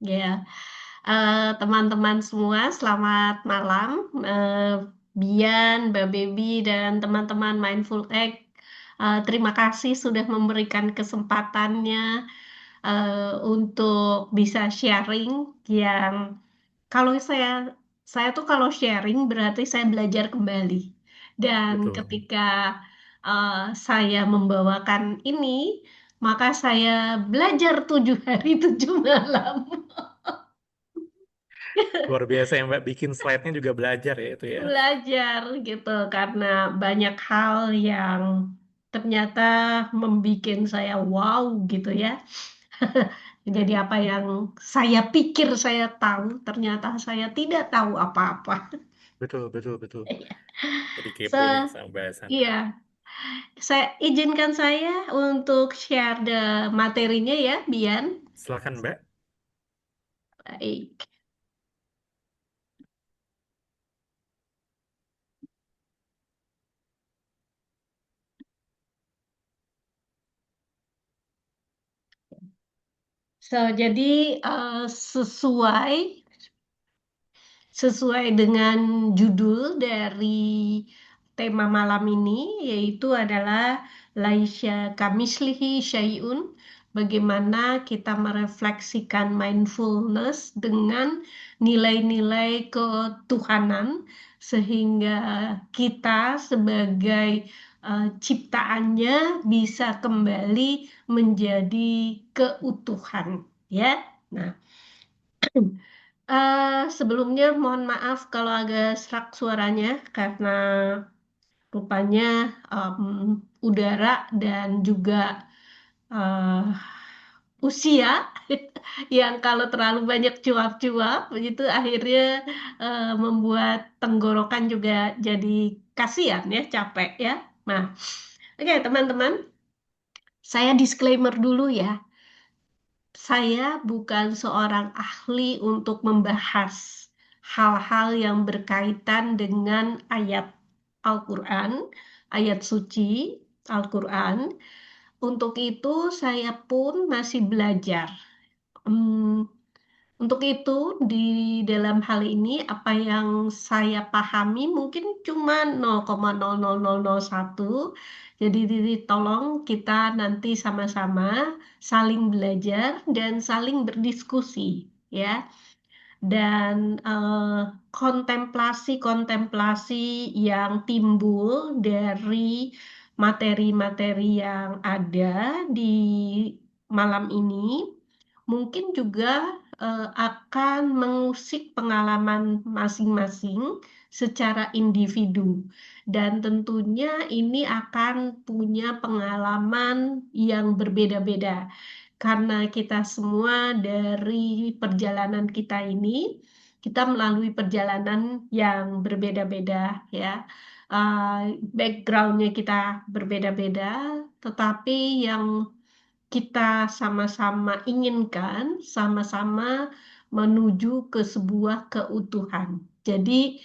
Ya, teman-teman semua, selamat malam. Bian, Mbak Baby, dan teman-teman Mindful Egg. Terima kasih sudah memberikan kesempatannya untuk bisa sharing yang kalau saya tuh kalau sharing berarti saya belajar kembali. Dan Betul. ketika saya membawakan ini, maka saya belajar 7 hari 7 malam. Luar biasa yang Mbak bikin slide-nya juga belajar ya itu ya. Belajar gitu karena banyak hal yang ternyata membuat saya wow gitu ya. Jadi apa yang saya pikir saya tahu, ternyata saya tidak tahu apa-apa. Betul, betul, betul. Jadi So, kepo nih sama bahasannya. iya, saya izinkan saya untuk share materinya ya, Bian. Silakan Mbak. Baik. So, jadi sesuai sesuai dengan judul dari tema malam ini, yaitu adalah Laisya Kamislihi Syai'un, bagaimana kita merefleksikan mindfulness dengan nilai-nilai ketuhanan sehingga kita sebagai ciptaannya bisa kembali menjadi keutuhan, ya. Nah, sebelumnya mohon maaf kalau agak serak suaranya karena rupanya udara dan juga eh, usia yang kalau terlalu banyak cuap-cuap begitu akhirnya membuat tenggorokan juga jadi kasihan ya, capek ya. Nah, oke teman-teman, saya disclaimer dulu ya. Saya bukan seorang ahli untuk membahas hal-hal yang berkaitan dengan ayat Al-Quran, ayat suci Al-Quran. Untuk itu, saya pun masih belajar. Hmm, untuk itu, di dalam hal ini, apa yang saya pahami mungkin cuma 0,00001. Jadi, tolong kita nanti sama-sama saling belajar dan saling berdiskusi, ya. Dan kontemplasi-kontemplasi yang timbul dari materi-materi yang ada di malam ini mungkin juga akan mengusik pengalaman masing-masing secara individu. Dan tentunya ini akan punya pengalaman yang berbeda-beda. Karena kita semua dari perjalanan kita ini, kita melalui perjalanan yang berbeda-beda ya. Backgroundnya kita berbeda-beda, tetapi yang kita sama-sama inginkan, sama-sama menuju ke sebuah keutuhan. Jadi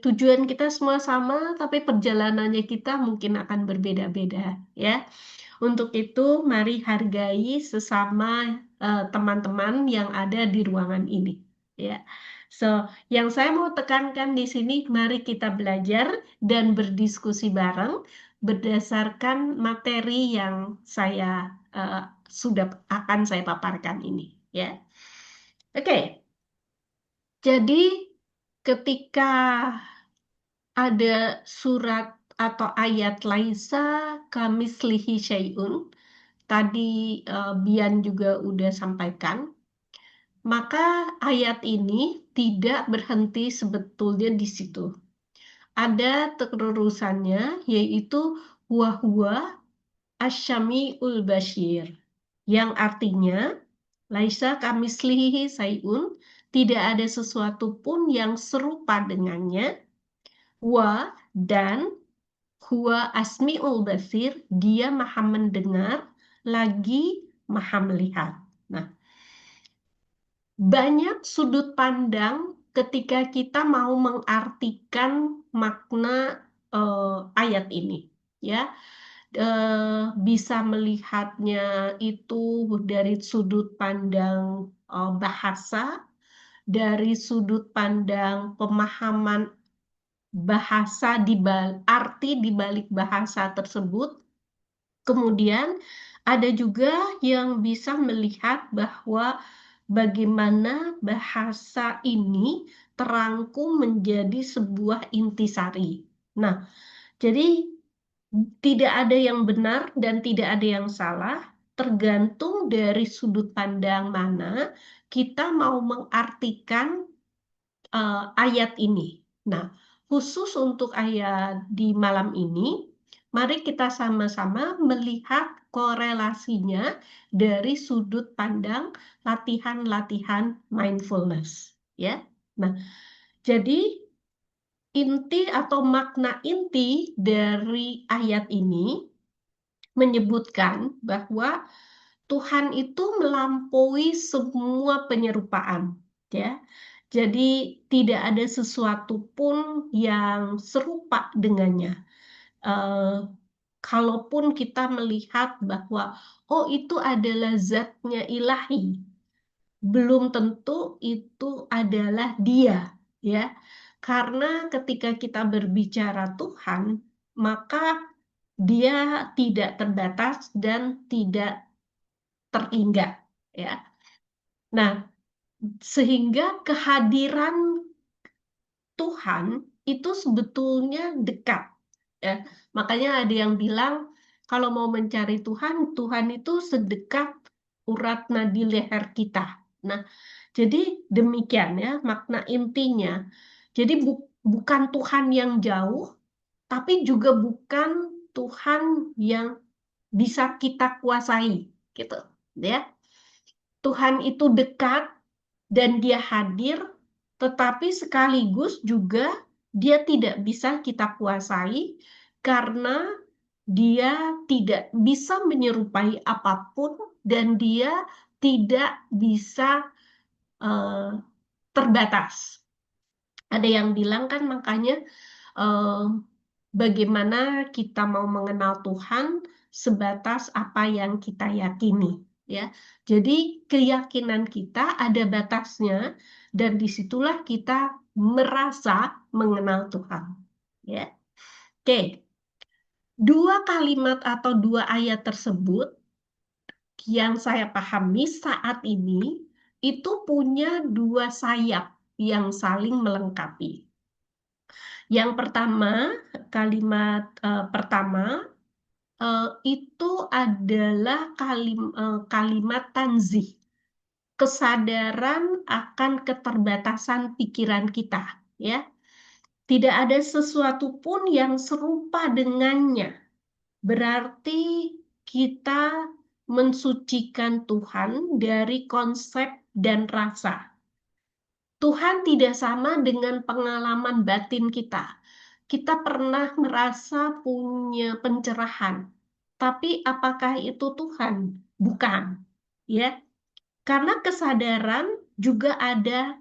tujuan kita semua sama, tapi perjalanannya kita mungkin akan berbeda-beda, ya. Untuk itu, mari hargai sesama teman-teman yang ada di ruangan ini, ya. So, yang saya mau tekankan di sini, mari kita belajar dan berdiskusi bareng berdasarkan materi yang saya sudah akan saya paparkan ini, ya. Oke, jadi ketika ada surat atau ayat laisa kamislihi syai'un, tadi Bian juga udah sampaikan, maka ayat ini tidak berhenti sebetulnya di situ. Ada terusannya yaitu wahwa asyami'ul basyir, yang artinya laisa kamislihi sayun, tidak ada sesuatu pun yang serupa dengannya, wa dan huwa asmi'ul basir, dia maha mendengar lagi maha melihat. Nah, banyak sudut pandang ketika kita mau mengartikan makna ayat ini, ya. bisa melihatnya itu dari sudut pandang bahasa, dari sudut pandang pemahaman bahasa arti di balik bahasa tersebut. Kemudian ada juga yang bisa melihat bahwa bagaimana bahasa ini terangkum menjadi sebuah intisari. Nah, jadi tidak ada yang benar dan tidak ada yang salah, tergantung dari sudut pandang mana kita mau mengartikan ayat ini. Nah, khusus untuk ayat di malam ini, mari kita sama-sama melihat korelasinya dari sudut pandang latihan-latihan mindfulness, ya. Nah, jadi inti atau makna inti dari ayat ini menyebutkan bahwa Tuhan itu melampaui semua penyerupaan, ya. Jadi tidak ada sesuatu pun yang serupa dengannya. Eh, Kalaupun kita melihat bahwa oh itu adalah zatnya ilahi, belum tentu itu adalah dia, ya. Karena ketika kita berbicara Tuhan, maka dia tidak terbatas dan tidak terhingga, ya. Nah, sehingga kehadiran Tuhan itu sebetulnya dekat, ya. Makanya ada yang bilang kalau mau mencari Tuhan, Tuhan itu sedekat urat nadi leher kita. Nah, jadi demikian ya makna intinya. Jadi bukan Tuhan yang jauh, tapi juga bukan Tuhan yang bisa kita kuasai, gitu, ya. Tuhan itu dekat dan dia hadir, tetapi sekaligus juga dia tidak bisa kita kuasai karena dia tidak bisa menyerupai apapun dan dia tidak bisa eh, terbatas. Ada yang bilang kan makanya eh, bagaimana kita mau mengenal Tuhan sebatas apa yang kita yakini, ya. Jadi keyakinan kita ada batasnya dan disitulah kita merasa mengenal Tuhan, ya. Oke, dua kalimat atau dua ayat tersebut yang saya pahami saat ini itu punya dua sayap yang saling melengkapi. Yang pertama, kalimat pertama itu adalah kalimat tanzih, kesadaran akan keterbatasan pikiran kita, ya. Tidak ada sesuatu pun yang serupa dengannya. Berarti kita mensucikan Tuhan dari konsep dan rasa. Tuhan tidak sama dengan pengalaman batin kita. Kita pernah merasa punya pencerahan, tapi apakah itu Tuhan? Bukan, ya. Karena kesadaran juga ada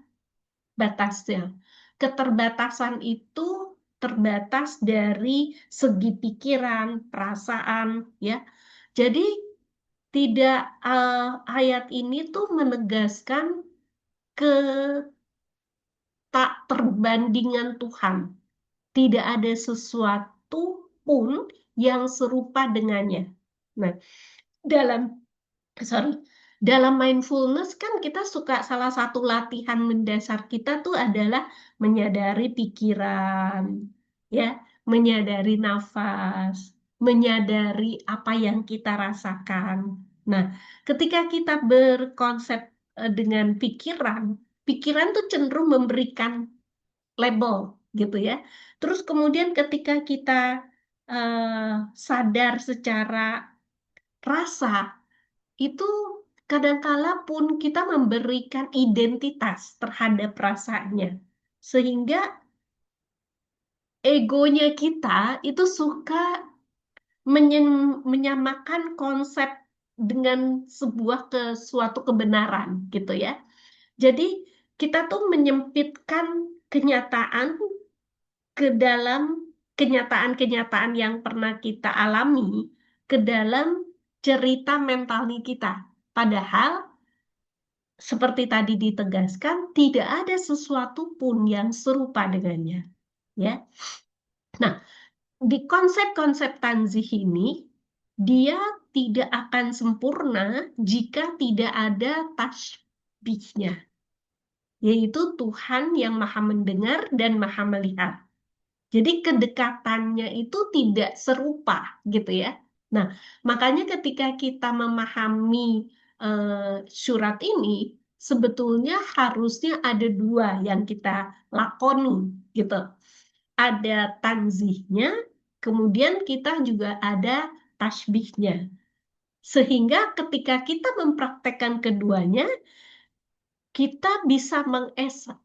batasnya. Keterbatasan itu terbatas dari segi pikiran, perasaan, ya. Jadi tidak ayat ini tuh menegaskan ke tak terbandingan Tuhan. Tidak ada sesuatu pun yang serupa dengannya. Nah, dalam sorry, dalam mindfulness kan kita suka salah satu latihan mendasar kita tuh adalah menyadari pikiran, ya, menyadari nafas, menyadari apa yang kita rasakan. Nah, ketika kita berkonsep dengan pikiran, pikiran tuh cenderung memberikan label gitu ya. Terus kemudian ketika kita sadar secara rasa, itu kadangkala pun kita memberikan identitas terhadap rasanya. Sehingga egonya kita itu suka menyamakan konsep dengan suatu kebenaran gitu ya. Jadi kita tuh menyempitkan kenyataan ke dalam kenyataan-kenyataan yang pernah kita alami ke dalam cerita mentalnya kita. Padahal seperti tadi ditegaskan, tidak ada sesuatu pun yang serupa dengannya. Ya, nah di konsep-konsep tanzih ini dia tidak akan sempurna jika tidak ada tasbihnya, yaitu Tuhan yang maha mendengar dan maha melihat. Jadi kedekatannya itu tidak serupa gitu ya. Nah, makanya ketika kita memahami surat ini, sebetulnya harusnya ada dua yang kita lakoni gitu. Ada tanzihnya, kemudian kita juga ada tasbihnya. Sehingga ketika kita mempraktekkan keduanya, kita bisa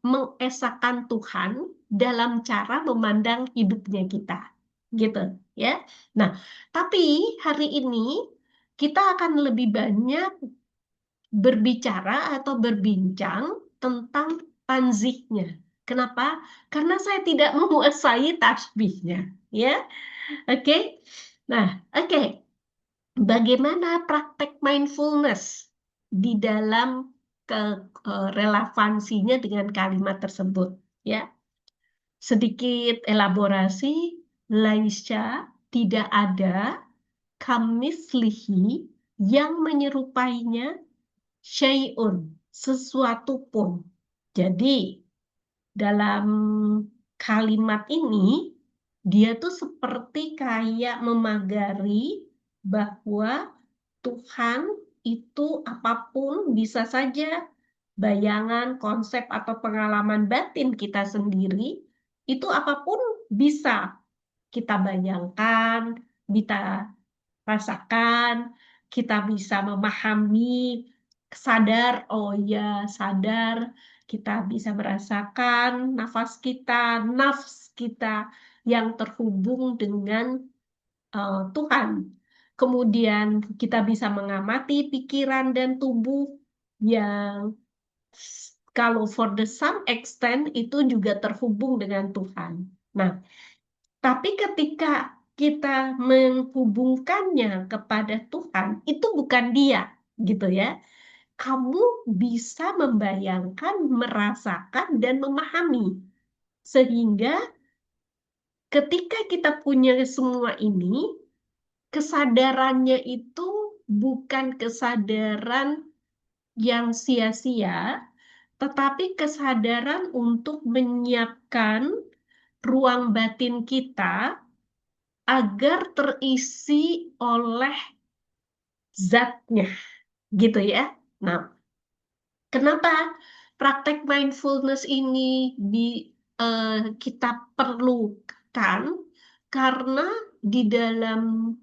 mengesahkan Tuhan dalam cara memandang hidupnya kita. Gitu ya. Nah, tapi hari ini kita akan lebih banyak berbicara atau berbincang tentang tanzihnya. Kenapa? Karena saya tidak menguasai tasbihnya, ya. Oke. Nah, oke. Bagaimana praktek mindfulness di dalam relevansinya dengan kalimat tersebut, ya. Sedikit elaborasi, laisya tidak ada kamislihi yang menyerupainya syai'un, sesuatu pun. Jadi, dalam kalimat ini, dia tuh seperti kayak memagari bahwa Tuhan itu apapun bisa saja bayangan, konsep, atau pengalaman batin kita sendiri, itu apapun bisa kita bayangkan, kita rasakan, kita bisa memahami, sadar, oh ya sadar, kita bisa merasakan nafas kita, nafs kita yang terhubung dengan Tuhan. Kemudian kita bisa mengamati pikiran dan tubuh yang kalau for the some extent itu juga terhubung dengan Tuhan. Nah, tapi ketika kita menghubungkannya kepada Tuhan, itu bukan dia, gitu ya. Kamu bisa membayangkan, merasakan, dan memahami. Sehingga ketika kita punya semua ini, kesadarannya itu bukan kesadaran yang sia-sia, tetapi kesadaran untuk menyiapkan ruang batin kita agar terisi oleh zatnya, gitu ya. Nah, kenapa praktek mindfulness ini kita perlukan? Karena di dalam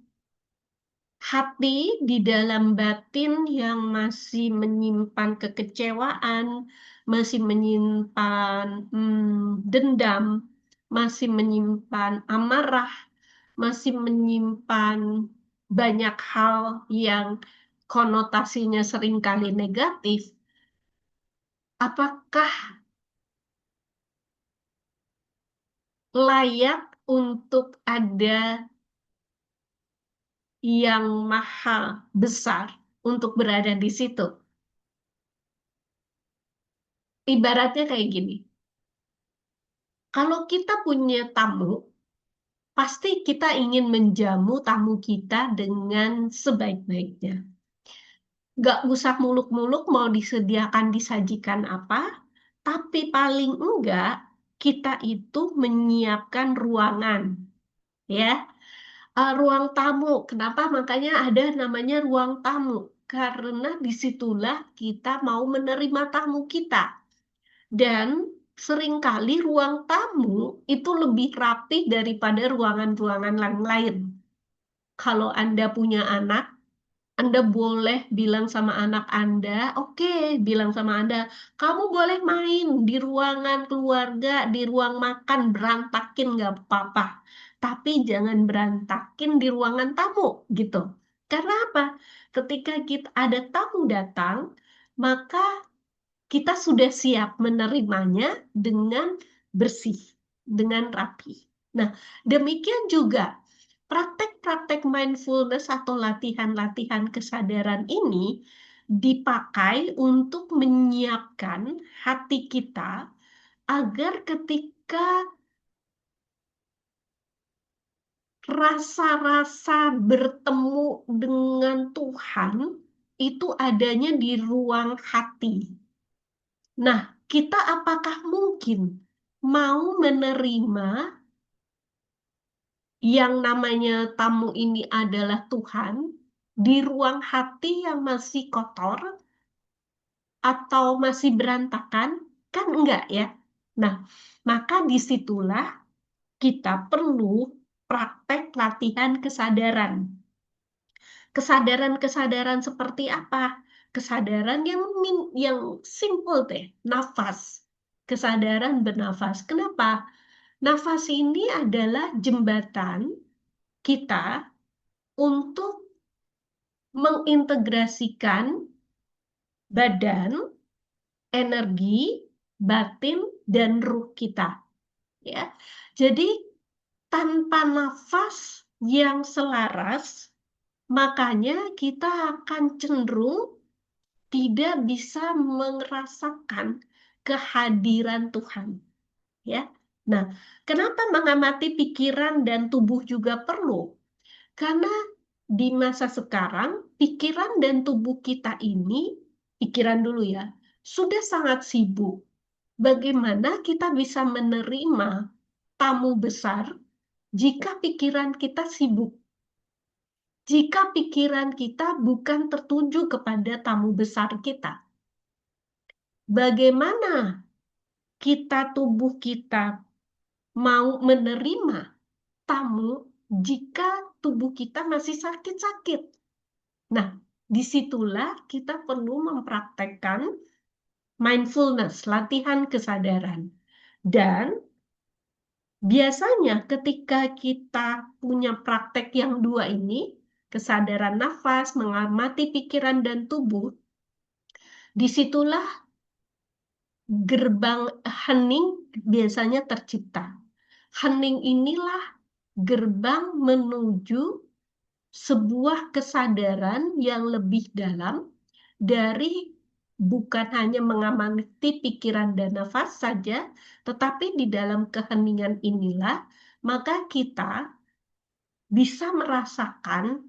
hati, di dalam batin yang masih menyimpan kekecewaan, masih menyimpan dendam, masih menyimpan amarah, masih menyimpan banyak hal yang konotasinya seringkali negatif, apakah layak untuk ada yang maha besar untuk berada di situ? Ibaratnya kayak gini, kalau kita punya tamu, pasti kita ingin menjamu tamu kita dengan sebaik-baiknya. Nggak usah muluk-muluk mau disediakan, disajikan apa, tapi paling enggak kita itu menyiapkan ruangan, ya. Ruang tamu, kenapa makanya ada namanya ruang tamu? Karena disitulah kita mau menerima tamu kita. Dan seringkali ruang tamu itu lebih rapi daripada ruangan-ruangan lain. Kalau Anda punya anak, Anda boleh bilang sama anak Anda, oke, bilang sama Anda, kamu boleh main di ruangan keluarga, di ruang makan, berantakin nggak apa-apa. Tapi jangan berantakin di ruangan tamu, gitu. Karena apa? Ketika kita ada tamu datang, maka kita sudah siap menerimanya dengan bersih, dengan rapi. Nah, demikian juga Praktek-praktek mindfulness atau latihan-latihan kesadaran ini dipakai untuk menyiapkan hati kita agar ketika rasa-rasa bertemu dengan Tuhan itu adanya di ruang hati. Nah, kita apakah mungkin mau menerima yang namanya tamu ini adalah Tuhan di ruang hati yang masih kotor atau masih berantakan? Kan enggak ya? Nah, maka disitulah kita perlu praktek latihan kesadaran. Kesadaran-kesadaran seperti apa? Kesadaran yang simple deh, nafas. Kesadaran bernafas. Kenapa? Nafas ini adalah jembatan kita untuk mengintegrasikan badan, energi, batin, dan ruh kita. Ya, jadi tanpa nafas yang selaras, makanya kita akan cenderung tidak bisa merasakan kehadiran Tuhan. Ya, nah, kenapa mengamati pikiran dan tubuh juga perlu? Karena di masa sekarang, pikiran dan tubuh kita ini, pikiran dulu ya, sudah sangat sibuk. Bagaimana kita bisa menerima tamu besar jika pikiran kita sibuk? Jika pikiran kita bukan tertuju kepada tamu besar kita, bagaimana tubuh kita mau menerima tamu jika tubuh kita masih sakit-sakit? Nah, disitulah kita perlu mempraktekkan mindfulness, latihan kesadaran. Dan biasanya ketika kita punya praktek yang dua ini, kesadaran nafas, mengamati pikiran dan tubuh, disitulah gerbang hening biasanya tercipta. Hening inilah gerbang menuju sebuah kesadaran yang lebih dalam dari bukan hanya mengamati pikiran dan nafas saja, tetapi di dalam keheningan inilah maka kita bisa merasakan,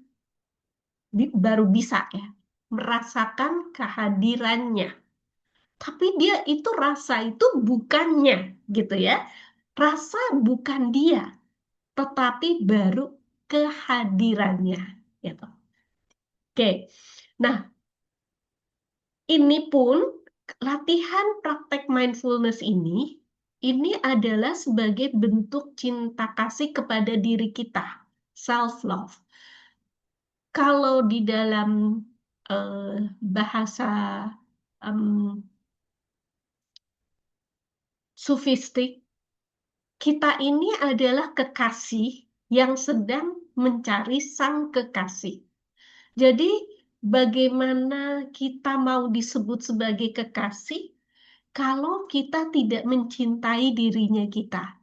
baru bisa ya, merasakan kehadirannya. Tapi dia itu rasa itu bukannya gitu ya. Rasa bukan dia, tetapi baru kehadirannya gitu. Oke. Nah, ini pun latihan praktek mindfulness ini adalah sebagai bentuk cinta kasih kepada diri kita, self love. Kalau di dalam bahasa sufistik, kita ini adalah kekasih yang sedang mencari sang kekasih. Jadi, bagaimana kita mau disebut sebagai kekasih kalau kita tidak mencintai dirinya kita?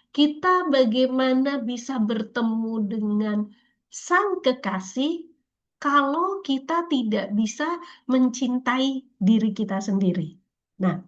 Kita bagaimana bisa bertemu dengan sang kekasih kalau kita tidak bisa mencintai diri kita sendiri? Nah,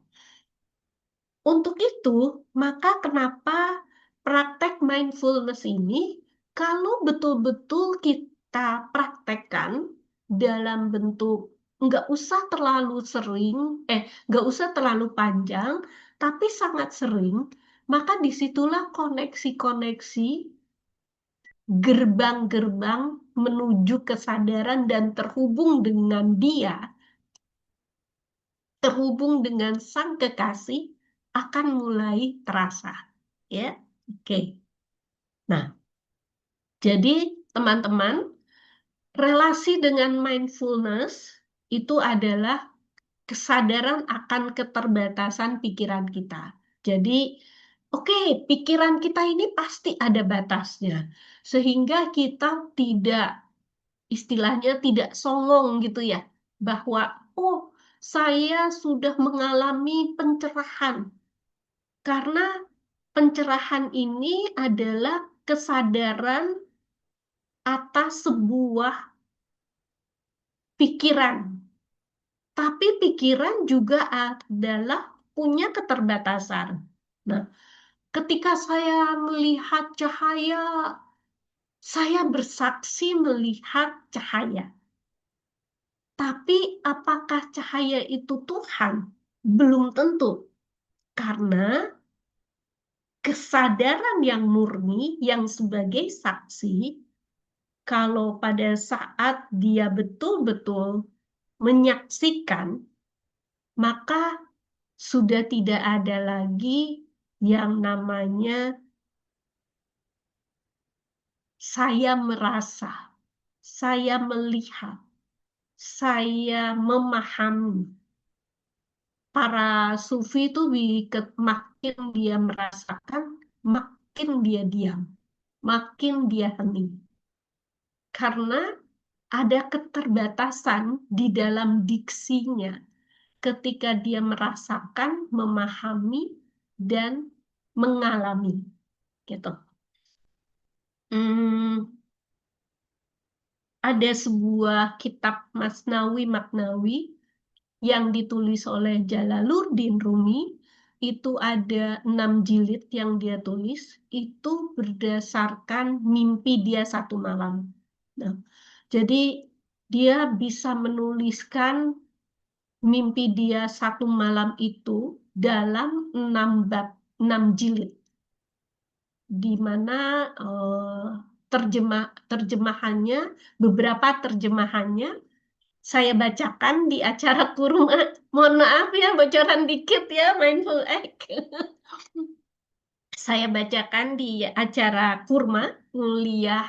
untuk itu, maka kenapa praktek mindfulness ini kalau betul-betul kita praktekkan dalam bentuk nggak usah terlalu sering, nggak usah terlalu panjang, tapi sangat sering, maka disitulah koneksi-koneksi, gerbang-gerbang menuju kesadaran dan terhubung dengan dia, terhubung dengan sang kekasih akan mulai terasa. Ya, oke. Nah, jadi teman-teman, relasi dengan mindfulness itu adalah kesadaran akan keterbatasan pikiran kita. Jadi, oke, pikiran kita ini pasti ada batasnya, sehingga kita tidak, istilahnya tidak songong gitu ya, bahwa, oh, saya sudah mengalami pencerahan, karena pencerahan ini adalah kesadaran atas sebuah pikiran. Tapi pikiran juga adalah punya keterbatasan. Nah, ketika saya melihat cahaya, saya bersaksi melihat cahaya. Tapi apakah cahaya itu Tuhan? Belum tentu. Karena kesadaran yang murni, yang sebagai saksi, kalau pada saat dia betul-betul menyaksikan, maka sudah tidak ada lagi yang namanya saya merasa, saya melihat, saya memahami. Para sufi itu makin dia merasakan, makin dia diam, makin dia hening. Karena ada keterbatasan di dalam diksinya ketika dia merasakan, memahami, dan mengalami. Gitu. Hmm, ada sebuah kitab Masnawi Maknawi yang ditulis oleh Jalaluddin Rumi. Itu ada 6 jilid yang dia tulis. Itu berdasarkan mimpi dia satu malam. Nah, jadi dia bisa menuliskan mimpi dia satu malam itu dalam 6 bab, 6 jilid, di mana terjemahannya, beberapa terjemahannya saya bacakan di acara kurma. Mohon maaf ya, bocoran dikit ya, Mindful Egg. Saya bacakan di acara kurma, kuliah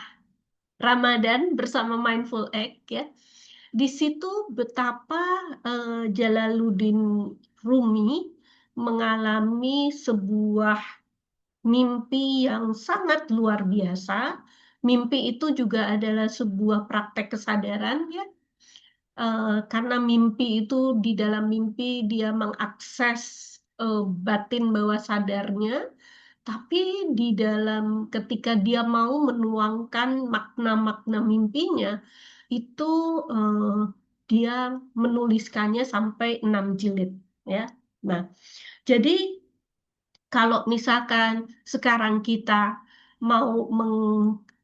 Ramadan bersama Mindful Egg ya. Di situ betapa Jalaluddin Rumi mengalami sebuah mimpi yang sangat luar biasa. Mimpi itu juga adalah sebuah praktek kesadaran ya. Karena mimpi itu, di dalam mimpi dia mengakses batin bawah sadarnya, tapi di dalam ketika dia mau menuangkan makna-makna mimpinya, itu eh, dia menuliskannya sampai 6 jilid ya. Nah, jadi kalau misalkan sekarang kita mau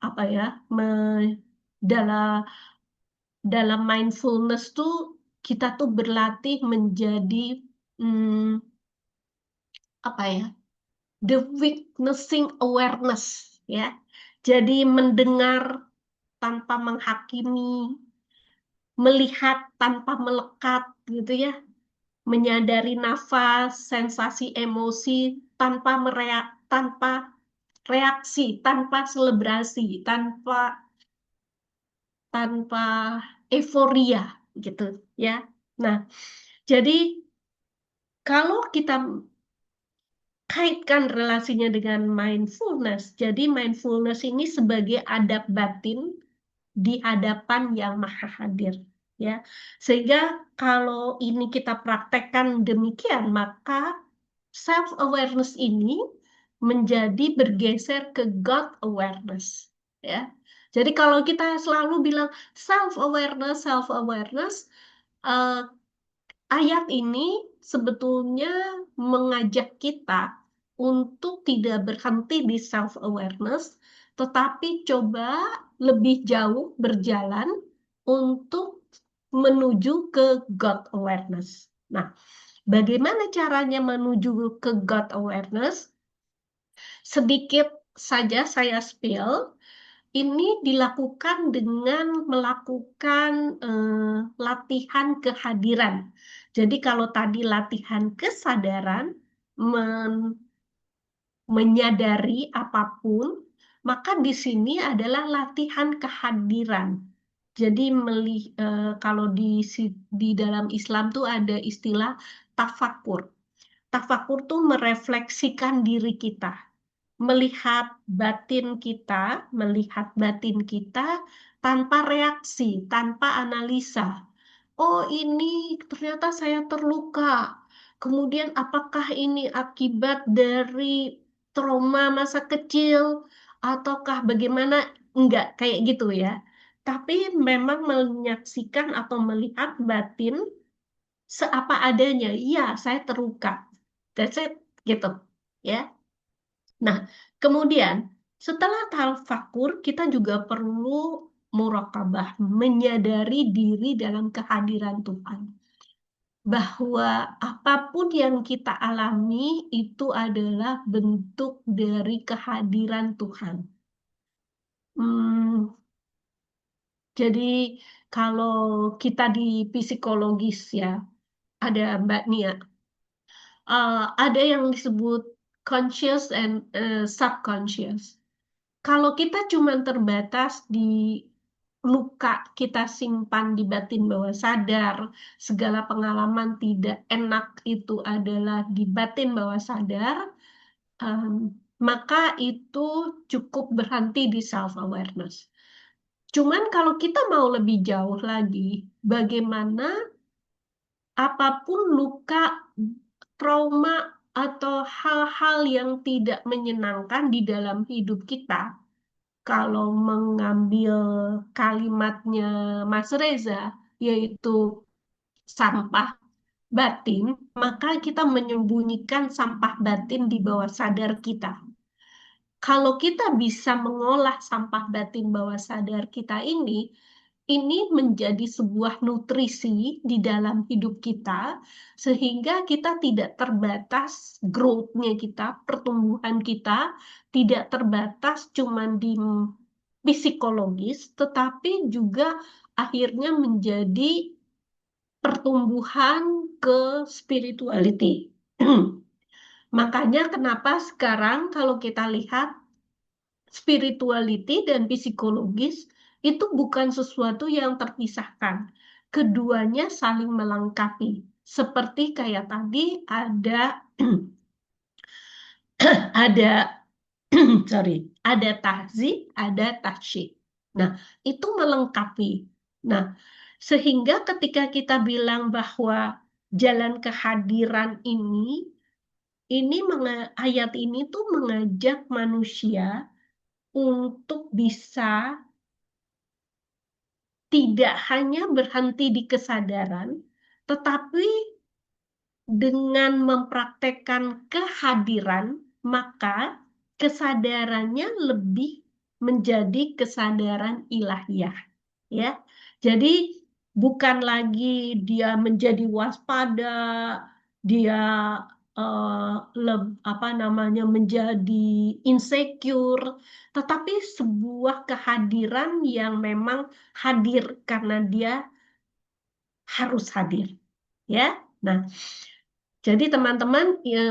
apa ya, dalam mindfulness tuh kita tuh berlatih menjadi hmm, apa ya, the witnessing awareness ya. Jadi mendengar tanpa menghakimi, melihat tanpa melekat gitu ya, menyadari nafas, sensasi emosi tanpa reaksi, tanpa selebrasi, tanpa tanpa euforia gitu ya. Nah, jadi kalau kita kaitkan relasinya dengan mindfulness, jadi mindfulness ini sebagai adab batin di hadapan yang maha hadir ya. Sehingga kalau ini kita praktekkan demikian, maka self awareness ini menjadi bergeser ke God awareness ya. Jadi kalau kita selalu bilang self awareness, ayat ini sebetulnya mengajak kita untuk tidak berhenti di self awareness, tetapi coba lebih jauh berjalan untuk menuju ke God awareness. Nah, bagaimana caranya menuju ke God awareness? Sedikit saja saya spill. Ini dilakukan dengan melakukan latihan kehadiran. Jadi kalau tadi latihan kesadaran, menyadari apapun, maka di sini adalah latihan kehadiran. Jadi kalau di dalam Islam tuh ada istilah tafakur. Tafakur tuh merefleksikan diri kita, melihat batin kita tanpa reaksi, tanpa analisa. Oh, ini ternyata saya terluka. Kemudian apakah ini akibat dari trauma masa kecil ataukah bagaimana? enggak kayak gitu ya. Tapi memang menyaksikan atau melihat batin seapa adanya. Iya, saya terluka. That's it, gitu. Ya. Nah, kemudian setelah tafakur, kita juga perlu muraqabah, menyadari diri dalam kehadiran Tuhan. Bahwa apapun yang kita alami itu adalah bentuk dari kehadiran Tuhan. Hmm, jadi kalau kita di psikologis ya, ada Mbak Nia, ada yang disebut conscious and subconscious. Kalau kita cuma terbatas di luka kita simpan di batin bawah sadar, segala pengalaman tidak enak itu adalah di batin bawah sadar, maka itu cukup berhenti di self-awareness. Cuman kalau kita mau lebih jauh lagi, bagaimana apapun luka, trauma, atau hal-hal yang tidak menyenangkan di dalam hidup kita, kalau mengambil kalimatnya Mas Reza, yaitu sampah batin, maka kita menyembunyikan sampah batin di bawah sadar kita. Kalau kita bisa mengolah sampah batin bawah sadar kita ini menjadi sebuah nutrisi di dalam hidup kita, sehingga kita tidak terbatas growth-nya kita, pertumbuhan kita, tidak terbatas cuma di psikologis, tetapi juga akhirnya menjadi pertumbuhan ke spirituality. Makanya kenapa sekarang kalau kita lihat spirituality dan psikologis itu bukan sesuatu yang terpisahkan. Keduanya saling melengkapi. Seperti kayak tadi ada ada sorry, ada tahzik, ada tasyik. Nah, itu melengkapi. Nah, sehingga ketika kita bilang bahwa jalan kehadiran ayat ini tuh mengajak manusia untuk bisa tidak hanya berhenti di kesadaran, tetapi dengan mempraktekkan kehadiran, maka kesadarannya lebih menjadi kesadaran ilahiyah, ya. Jadi bukan lagi dia menjadi waspada, dia apa namanya menjadi insecure, tetapi sebuah kehadiran yang memang hadir karena dia harus hadir, ya. Nah, jadi teman-teman ya,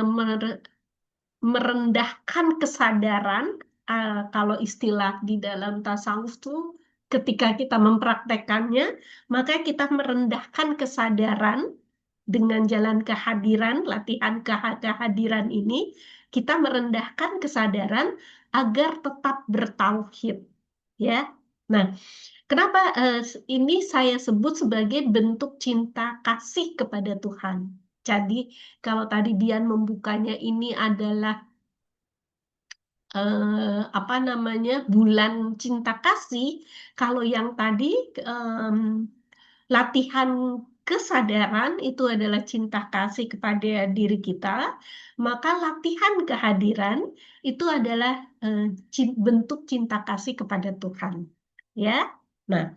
merendahkan kesadaran, kalau istilah di dalam tasawuf tuh ketika kita mempraktekannya, maka kita merendahkan kesadaran dengan jalan kehadiran, latihan kehadiran ini, kita merendahkan kesadaran agar tetap bertauhid, ya. Nah, kenapa ini saya sebut sebagai bentuk cinta kasih kepada Tuhan? Jadi, kalau tadi Dian membukanya ini adalah apa namanya bulan cinta kasih, kalau yang tadi em, latihan kesadaran itu adalah cinta kasih kepada diri kita, maka latihan kehadiran itu adalah bentuk cinta kasih kepada Tuhan, ya. Nah,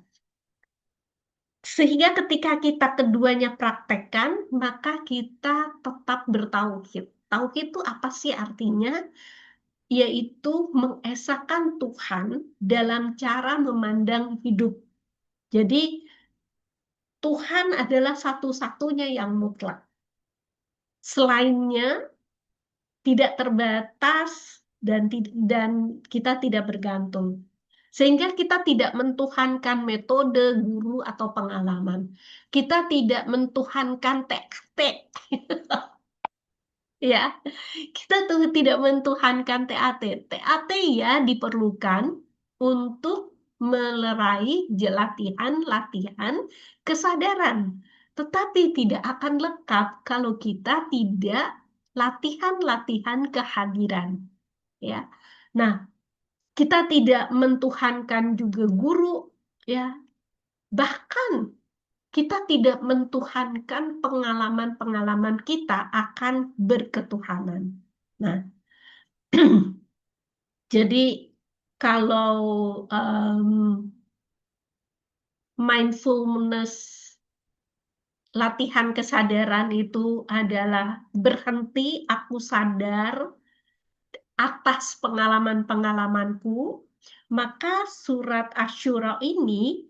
sehingga ketika kita keduanya praktekkan, maka kita tetap bertauhid. Tauhid itu apa sih artinya? Yaitu mengesahkan Tuhan dalam cara memandang hidup. Jadi Tuhan adalah satu-satunya yang mutlak. Selainnya tidak terbatas dan kita tidak bergantung. Sehingga kita tidak mentuhankan metode, guru, atau pengalaman. Kita tidak mentuhankan TAT. Ya, kita tuh tidak mentuhankan TAT. TAT ya diperlukan untuk melerai latihan-latihan kesadaran. Tetapi tidak akan lengkap kalau kita tidak latihan-latihan kehadiran. Ya. Nah, Kita tidak mentuhankan juga guru, ya. Bahkan kita tidak mentuhankan pengalaman-pengalaman kita akan berketuhanan. Nah, jadi kalau em, mindfulness, latihan kesadaran itu adalah berhenti, aku sadar atas pengalaman-pengalamanku, maka surat Asyura ini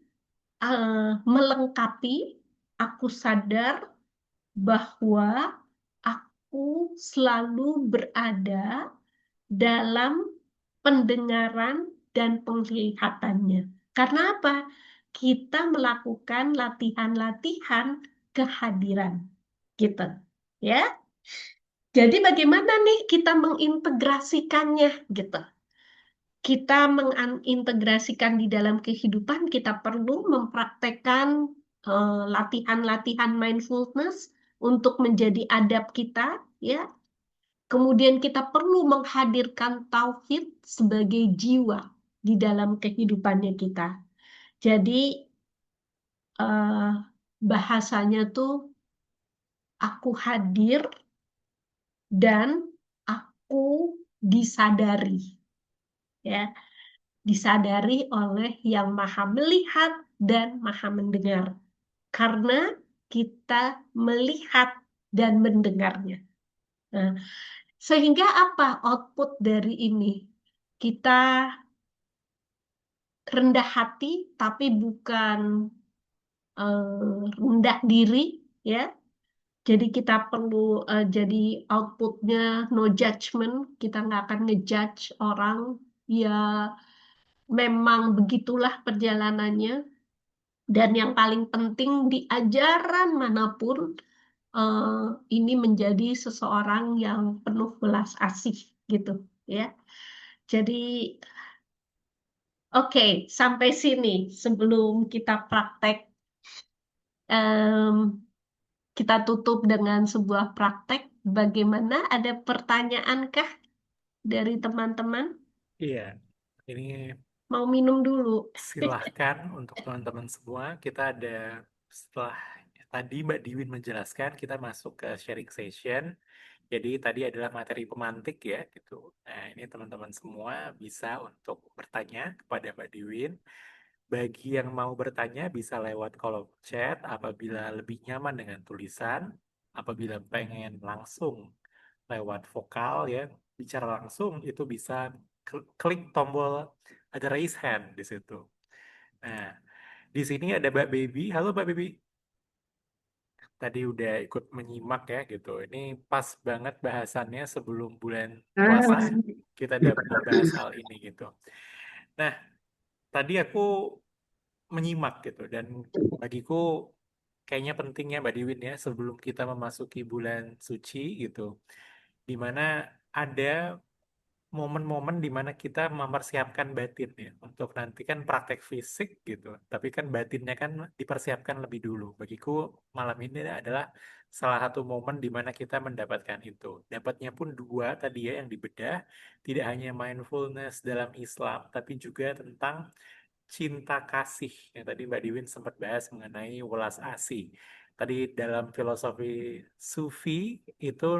melengkapi aku sadar bahwa aku selalu berada dalam pendengaran dan penglihatannya. Karena apa? Kita melakukan latihan-latihan kehadiran gitu. Ya. Jadi bagaimana nih kita mengintegrasikannya gitu. Kita mengintegrasikan di dalam kehidupan, kita perlu mempraktekkan latihan-latihan mindfulness untuk menjadi adab kita, ya. Kemudian kita perlu menghadirkan tauhid sebagai jiwa di dalam kehidupannya kita. Jadi eh, bahasanya tuh aku hadir dan aku disadari, ya, disadari oleh yang maha melihat dan maha mendengar. Karena kita melihat dan mendengarnya. Nah, sehingga apa output dari ini? Kita rendah hati, tapi bukan rendah diri, ya. Jadi kita perlu jadi outputnya no judgment. Kita nggak akan ngejudge orang. Ya, memang begitulah perjalanannya. Dan yang paling penting di ajaran manapun, eh, ini menjadi seseorang yang penuh belas asih gitu, ya. Jadi, oke, sampai sini sebelum kita praktek, em, kita tutup dengan sebuah praktek. Bagaimana? Ada pertanyaankah dari teman-teman? Iya, ini Mau minum dulu. silahkan untuk teman-teman semua. Kita ada setelah tadi Mbak Diwin menjelaskan, kita masuk ke sharing session. Jadi tadi adalah materi pemantik ya gitu. Nah ini teman-teman semua bisa untuk bertanya kepada Mbak Diwin. Bagi yang mau bertanya bisa lewat kolom chat apabila lebih nyaman dengan tulisan. Apabila pengen langsung lewat vokal ya, bicara langsung itu bisa klik tombol ada raise hand di situ. Nah, di sini ada Mbak Baby. Halo Mbak Baby. Tadi udah ikut menyimak ya gitu. Ini pas banget bahasannya sebelum bulan puasa kita dapat bahas hal ini gitu. Nah, tadi aku menyimak gitu dan bagiku kayaknya pentingnya Mbak Diwin ya sebelum kita memasuki bulan suci gitu, di mana ada momen-momen di mana kita mempersiapkan batin ya untuk nanti kan praktek fisik gitu, tapi kan batinnya kan dipersiapkan lebih dulu. Bagiku malam ini adalah salah satu momen di mana kita mendapatkan itu. Dapatnya pun dua tadi ya yang dibedah, tidak hanya mindfulness dalam Islam, tapi juga tentang cinta kasih yang tadi Mbak Diwin sempat bahas mengenai welas asih. Tadi dalam filosofi Sufi itu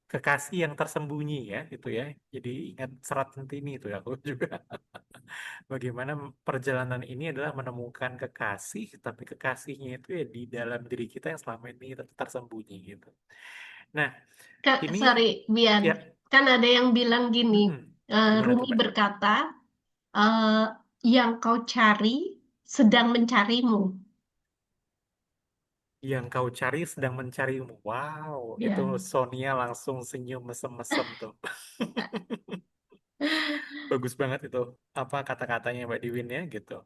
kekasih yang tersembunyi ya itu ya. Jadi ingat Serat Centini itu ya, aku juga. Bagaimana perjalanan ini adalah menemukan kekasih, tapi kekasihnya itu ya di dalam diri kita yang selama ini tersembunyi gitu. Nah, Kak, ini sorry, Bian. ya, Kan ada yang bilang gini, mm-mm. Gimana tuh Rumi Mbak? berkata, eh, yang kau cari sedang mencarimu. Yang kau cari sedang mencarimu. Wow, itu Ya. Sonia langsung senyum mesem-mesem tuh. Bagus banget itu apa kata-katanya Mbak Diwin ya gitu.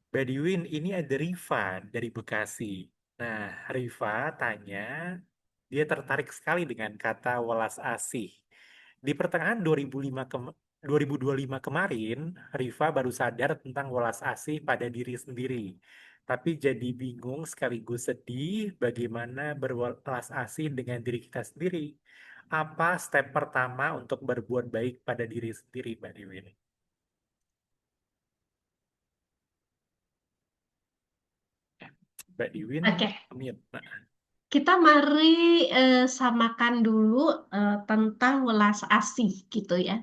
Mbak Diwin, ini ada Riva dari Bekasi. Nah, Riva tanya, dia tertarik sekali dengan kata welas asih. Di pertengahan 2025 kemarin, Riva baru sadar tentang welas asih pada diri sendiri. Tapi jadi bingung sekaligus sedih bagaimana berwelas asih dengan diri kita sendiri. Apa step pertama untuk berbuat baik pada diri sendiri, Mbak Diwin? Mbak Diwin, Oke, mute. Nah, kita mari samakan dulu tentang welas asih gitu ya.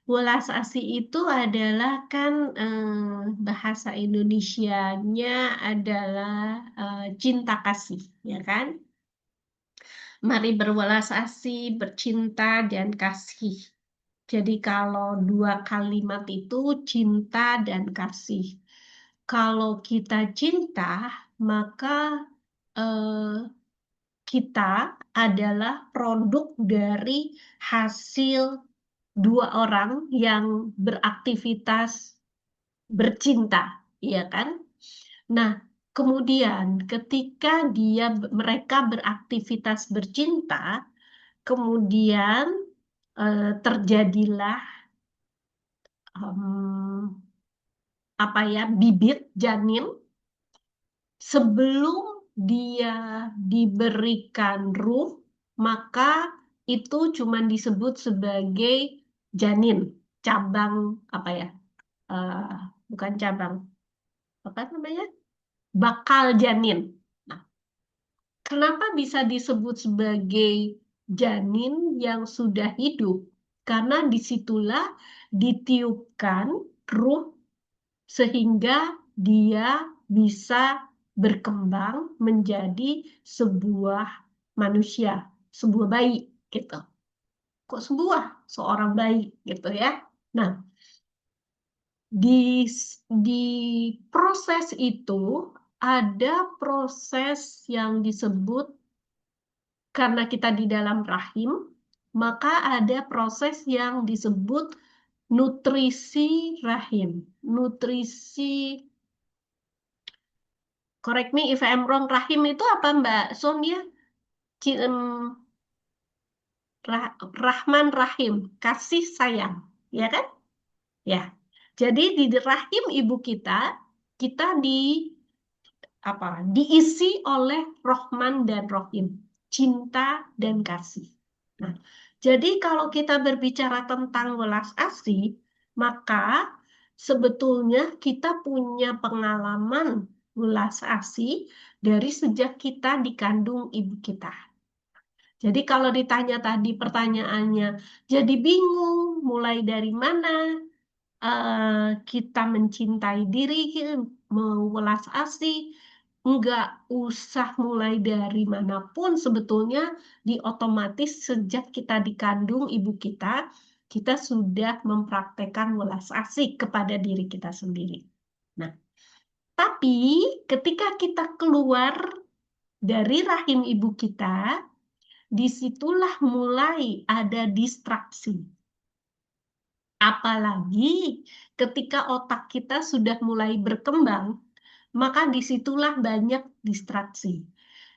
Welas asih itu adalah kan bahasa Indonesianya adalah cinta kasih, ya kan? Mari berwelas asih, bercinta dan kasih. Jadi kalau dua kalimat itu cinta dan kasih. Kalau kita cinta, maka eh, kita adalah produk dari hasil dua orang yang beraktivitas bercinta, ya kan? Nah, kemudian ketika mereka beraktivitas bercinta, kemudian terjadilah em, apa ya, bibit janin sebelum dia diberikan ruh, maka itu cuma disebut sebagai janin, cabang apa ya? eh, Bukan cabang, apa namanya? Bakal janin. Nah, kenapa bisa disebut sebagai janin yang sudah hidup? Karena disitulah ditiupkan ruh sehingga dia bisa berkembang menjadi sebuah manusia, sebuah bayi gitu. Kok seorang bayi gitu ya. Nah, di di proses itu ada proses yang disebut karena kita di dalam rahim, maka ada proses yang disebut nutrisi rahim. Nutrisi, correct me if I'm wrong, rahim itu apa Mbak Sonia? Ci- em, Rahman Rahim, kasih sayang, ya kan? Ya. Jadi di rahim ibu kita, kita diisi oleh Rohman dan Rohim, cinta dan kasih. Nah, jadi kalau kita berbicara tentang welas asih, maka sebetulnya kita punya pengalaman welas asih dari sejak kita dikandung ibu kita. Jadi kalau ditanya tadi pertanyaannya, jadi bingung mulai dari mana kita mencintai diri, mewelas asih, nggak usah mulai dari manapun sebetulnya di otomatis sejak kita dikandung ibu kita sudah mempraktekkan welas asih kepada diri kita sendiri. Nah, tapi ketika kita keluar dari rahim ibu kita, disitulah mulai ada distraksi. Apalagi ketika otak kita sudah mulai berkembang, maka disitulah banyak distraksi.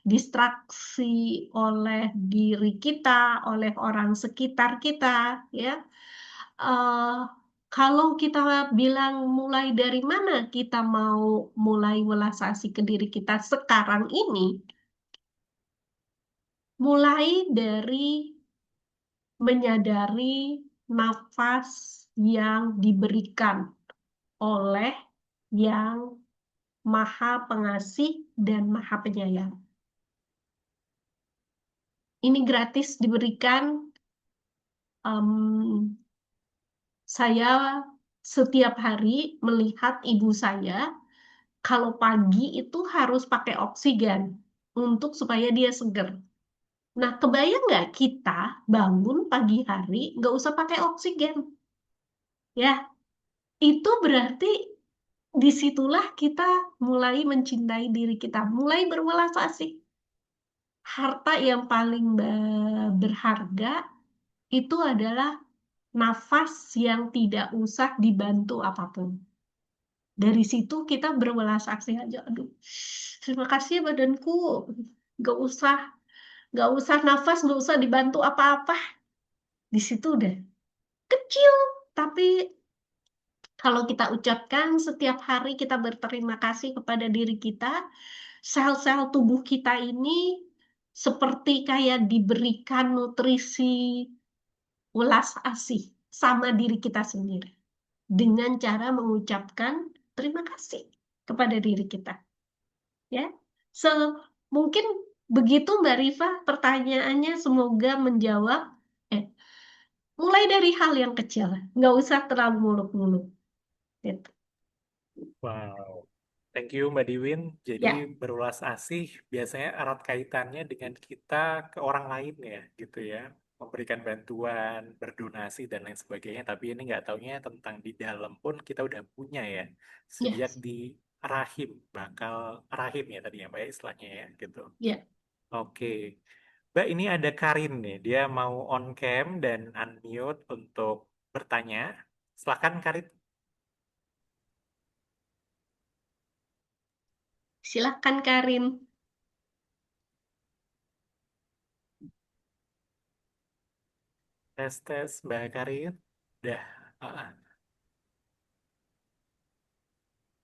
Distraksi oleh diri kita, oleh orang sekitar kita, ya. Eh, Kalau kita bilang mulai dari mana kita mau mulai welas asih ke diri kita sekarang ini, mulai dari menyadari nafas yang diberikan oleh yang Maha Pengasih dan Maha Penyayang. Ini gratis diberikan. em, saya setiap hari melihat ibu saya kalau pagi itu harus pakai oksigen untuk supaya dia seger. Nah, kebayang nggak kita bangun pagi hari nggak usah pakai oksigen? Ya, itu berarti disitulah kita mulai mencintai diri kita, mulai berwelas asih. Harta yang paling berharga itu adalah nafas yang tidak usah dibantu apapun. Dari situ kita berwelas asih aja. Aduh, terima kasih ya badanku. Gak usah, gak usah nafas, gak usah dibantu apa-apa. Di situ udah kecil, tapi kalau kita ucapkan setiap hari kita berterima kasih kepada diri kita, sel-sel tubuh kita ini seperti kayak diberikan nutrisi welas asih sama diri kita sendiri dengan cara mengucapkan terima kasih kepada diri kita, ya. So, mungkin begitu Mbak Rifa pertanyaannya, semoga menjawab. Eh, Mulai dari hal yang kecil, nggak usah terlalu muluk-muluk. Gitu. Wow. Thank you Mbak Diwin. Jadi Ya, berulas asih biasanya erat kaitannya dengan kita ke orang lain ya gitu ya. Memberikan bantuan, berdonasi dan lain sebagainya. Tapi ini nggak taunya tentang di dalam pun kita udah punya ya. ya, Sejak di rahim, bakal rahim ya tadi ya Mbak ya, istilahnya ya gitu. ya. Oke. Mbak ini ada Karin nih. Dia mau on cam dan unmute untuk bertanya. Silakan Karin. Silakan Karin. Tes tes Mbak Karin. Udah. Ah, ah.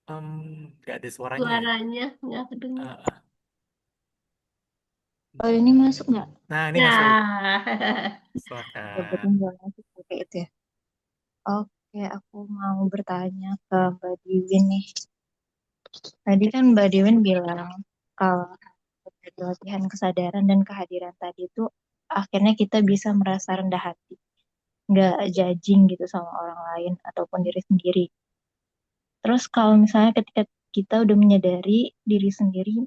Nggak ada suaranya ya. Suaranya nggak kedengar. Ah, ah. Oh, ini masuk nggak? Nah ini masuk. Nah, Silakan. Kebetulan masuk pakai itu ya. Oke, aku mau bertanya ke Mbak Diwin nih. Tadi kan Mbak Diwin bilang kalau dari latihan kesadaran dan kehadiran tadi itu akhirnya kita bisa merasa rendah hati, nggak judging gitu sama orang lain ataupun diri sendiri. Terus kalau misalnya ketika kita udah menyadari diri sendiri,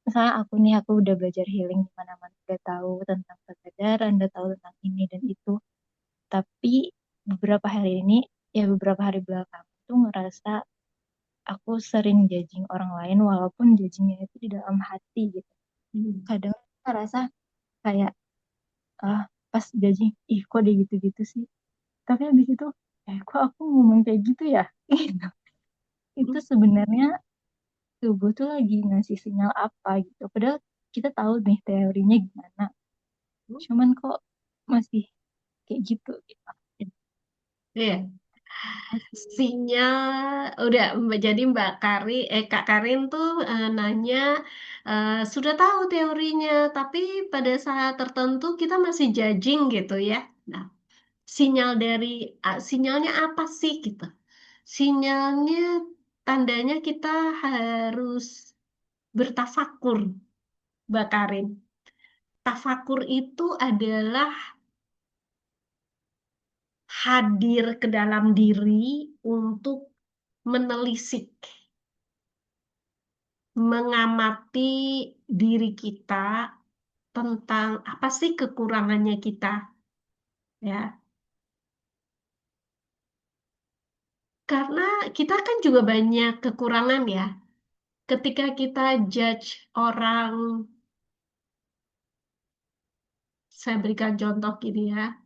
misalnya aku udah belajar healing di mana-mana, udah tahu tentang kesadaran, udah tahu tentang ini dan itu. Tapi beberapa hari ini, ya beberapa hari belakang tuh ngerasa aku sering judging orang lain walaupun judgingnya itu di dalam hati gitu. Kadang ngerasa kayak ah pas judging, ih kok dia gitu-gitu sih. Tapi habis itu, kok aku ngomong kayak gitu ya? Gitu. Itu sebenarnya tubuh tuh lagi ngasih sinyal apa gitu. Padahal kita tahu nih teorinya gimana. Cuman kok masih kayak gitu gitu. iya. Sinyal udah jadi Kak Karin tuh nanya, sudah tahu teorinya, tapi pada saat tertentu kita masih judging gitu ya. Nah, sinyalnya apa sih gitu? Sinyalnya tandanya kita harus bertafakur, Mbak Karin. Tafakur itu adalah hadir ke dalam diri untuk menelisik, mengamati diri kita tentang apa sih kekurangannya kita, ya. Karena kita kan juga banyak kekurangan ya. Ketika kita judge orang, saya berikan contoh gini ya.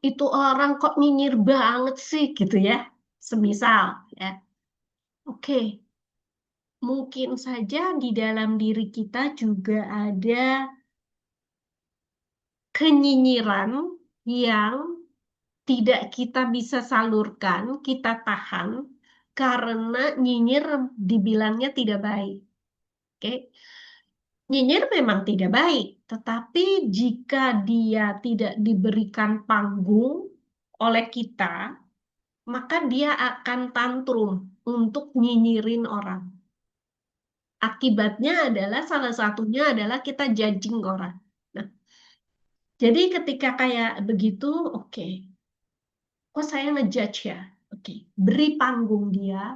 Itu orang kok nyinyir banget sih gitu ya. Semisal ya. Oke, mungkin saja di dalam diri kita juga ada kenyinyiran yang tidak kita bisa salurkan, kita tahan karena nyinyir dibilangnya tidak baik. Oke, nyinyir memang tidak baik, tetapi jika dia tidak diberikan panggung oleh kita, maka dia akan tantrum untuk nyinyirin orang. Akibatnya adalah salah satunya adalah kita judging orang. Nah, jadi ketika kayak begitu, oke, kok saya ngejudge ya? Oke, beri panggung dia.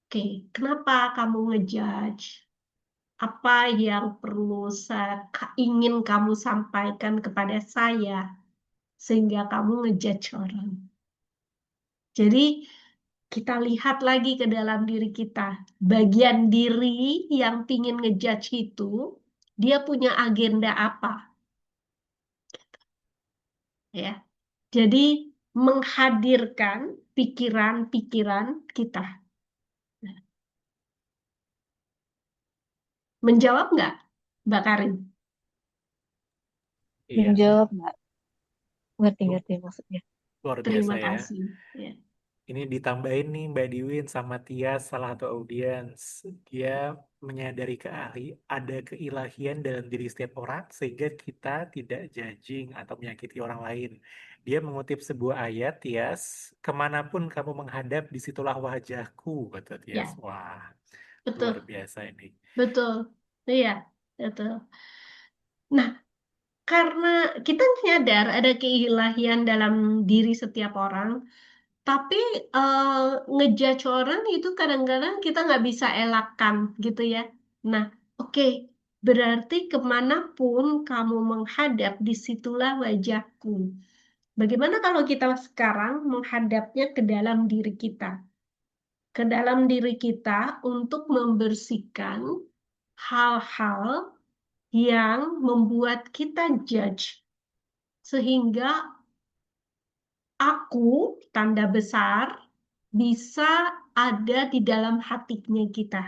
Oke, kenapa kamu ngejudge? Apa yang perlu ingin kamu sampaikan kepada saya sehingga kamu ngejudge orang? Jadi kita lihat lagi ke dalam diri kita. Bagian diri yang pingin ngejudge itu, dia punya agenda apa? Ya. Jadi menghadirkan pikiran-pikiran kita. Menjawab nggak, Mbak Karin? Iya, Menjawab nggak? lu- Ngerti-ngerti maksudnya. luar biasa Terima ya. kasih. Ya. Ini ditambahin nih Mbak Diwin sama Tia salah satu audiens. Dia menyadari ada keilahian dalam diri setiap orang sehingga kita tidak judging atau menyakiti orang lain. Dia mengutip sebuah ayat, Tias, kemanapun kamu menghadap, disitulah wajahku, kata Tias. Ya, Wah, luar betul, biasa ini. betul. Iya, betul. Nah, karena kita nyadar ada keilahian dalam diri setiap orang, tapi ngejudge orang itu kadang-kadang kita nggak bisa elakkan gitu ya. Nah, oke, berarti kemanapun kamu menghadap, disitulah wajahku. Bagaimana kalau kita sekarang menghadapnya ke dalam diri kita? Ke dalam diri kita untuk membersihkan hal-hal yang membuat kita judge. Sehingga aku, tanda besar, bisa ada di dalam hatinya kita,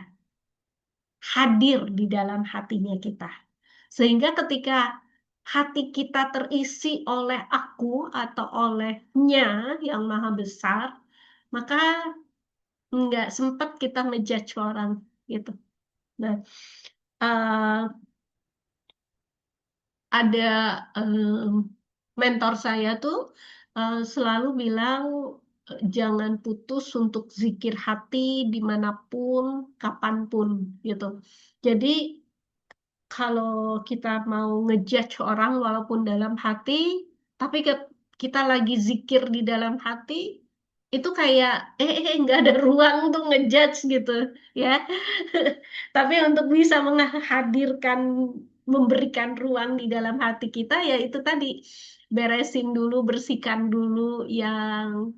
hadir di dalam hatinya kita. Sehingga ketika hati kita terisi oleh aku atau olehnya yang maha besar, maka nggak sempat kita ngejudge orang gitu. Nah, eh, ada mentor saya tuh selalu bilang jangan putus untuk zikir hati dimanapun, kapanpun gitu. Jadi kalau kita mau ngejudge orang walaupun dalam hati, tapi kita lagi zikir di dalam hati, itu kayak nggak ada ruang untuk ngejudge gitu ya. Tapi untuk bisa menghadirkan, memberikan ruang di dalam hati kita, ya itu tadi beresin dulu, bersihkan dulu yang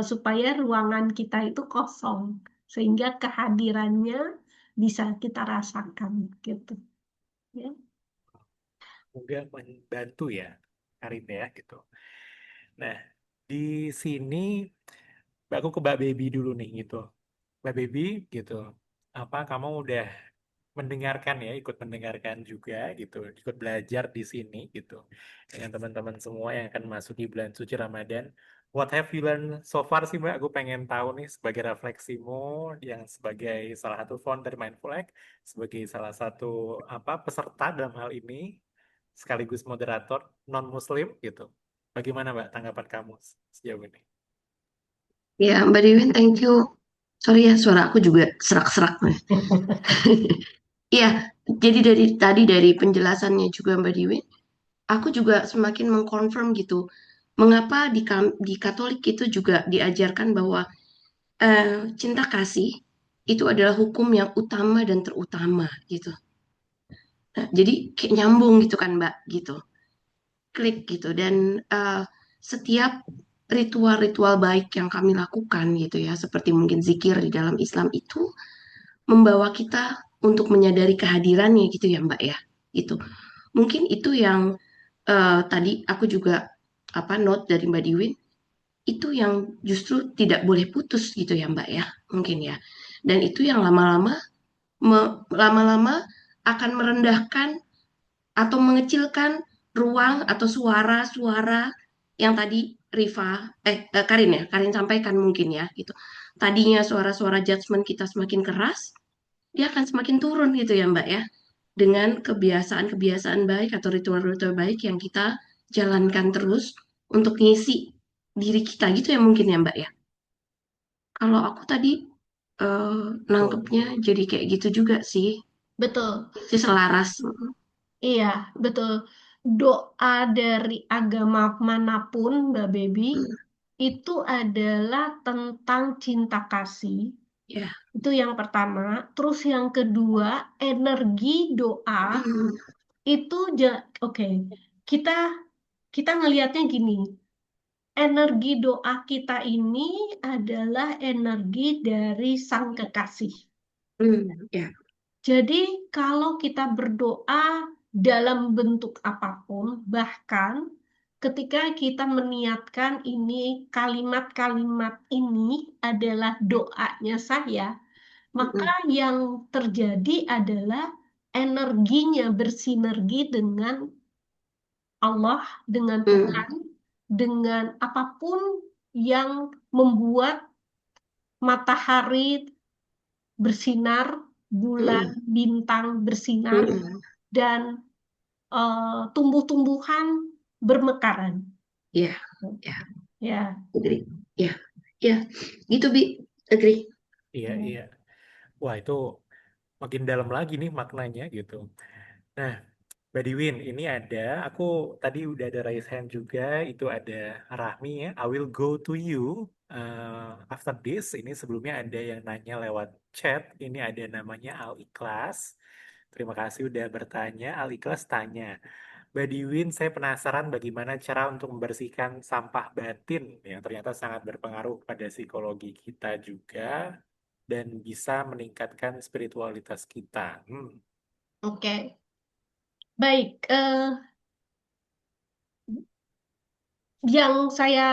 supaya ruangan kita itu kosong, sehingga kehadirannya bisa kita rasakan gitu. Ya. Semoga membantu ya, Karin ya, gitu. Nah, di sini aku ke Mbak Baby dulu nih, gitu. Mbak Baby, gitu. Apa kamu udah mendengarkan ya, ikut mendengarkan juga gitu, ikut belajar di sini gitu dengan teman-teman semua yang akan masuk di bulan suci Ramadan. What have you learned so far sih Mbak? Aku pengen tahu nih sebagai refleksimu yang sebagai salah satu founder Mindful Egg, sebagai salah satu peserta dalam hal ini, sekaligus moderator non-Muslim gitu. Bagaimana Mbak tanggapan kamu sejauh ini? Ya, Mbak Diwin, thank you. Sorry ya, suara aku juga serak-serak nih. Iya, jadi dari penjelasannya juga Mbak Diwin, aku juga semakin mengkonfirm gitu. Mengapa di Katolik itu juga diajarkan bahwa cinta kasih itu adalah hukum yang utama dan terutama gitu. Nah, jadi kayak nyambung gitu kan Mbak gitu. Klik gitu dan setiap ritual-ritual baik yang kami lakukan gitu ya, seperti mungkin zikir di dalam Islam itu membawa kita untuk menyadari kehadirannya gitu ya Mbak ya. Gitu. Mungkin itu yang tadi aku juga note dari Mbak Diwin itu yang justru tidak boleh putus gitu ya Mbak ya. Mungkin ya. Dan itu yang lama-lama akan merendahkan atau mengecilkan ruang atau suara-suara yang tadi Karin sampaikan mungkin ya gitu. Tadinya suara-suara judgement kita semakin keras, dia akan semakin turun gitu ya Mbak ya. Dengan kebiasaan-kebiasaan baik atau ritual-ritual baik yang kita jalankan terus untuk ngisi diri kita gitu ya mungkin ya Mbak ya. Kalau aku tadi nangkepnya jadi kayak gitu juga sih. Betul, Itu selaras. iya, betul. Doa dari agama manapun, Mbak Baby, itu adalah tentang cinta kasih. Ya. Itu yang pertama. Terus yang kedua, energi doa itu oke. Kita kita ngelihatnya gini. Energi doa kita ini adalah energi dari Sang Kekasih. Ya. Jadi kalau kita berdoa dalam bentuk apapun, bahkan ketika kita meniatkan ini, kalimat-kalimat ini adalah doanya saya, maka yang terjadi adalah energinya bersinergi dengan Allah, dengan Tuhan, dengan apapun yang membuat matahari bersinar, bulan, Mm-mm. bintang bersinar, Mm-mm. dan tumbuh-tumbuhan bermekaran. Iya, ya, Ya, agree. Ya, ya, gitu Bi, agree. Iya, iya. Wah, itu makin dalam lagi nih maknanya gitu. Nah, Mbak Diwin, ini ada, aku tadi udah ada raise hand juga, itu ada Rahmi ya, I will go to you after this. Ini sebelumnya ada yang nanya lewat chat, ini ada namanya Al Ikhlas. Terima kasih udah bertanya, Al Ikhlas tanya, Mbak Diwin, saya penasaran bagaimana cara untuk membersihkan sampah batin yang ternyata sangat berpengaruh pada psikologi kita juga dan bisa meningkatkan spiritualitas kita. oke. Baik, yang saya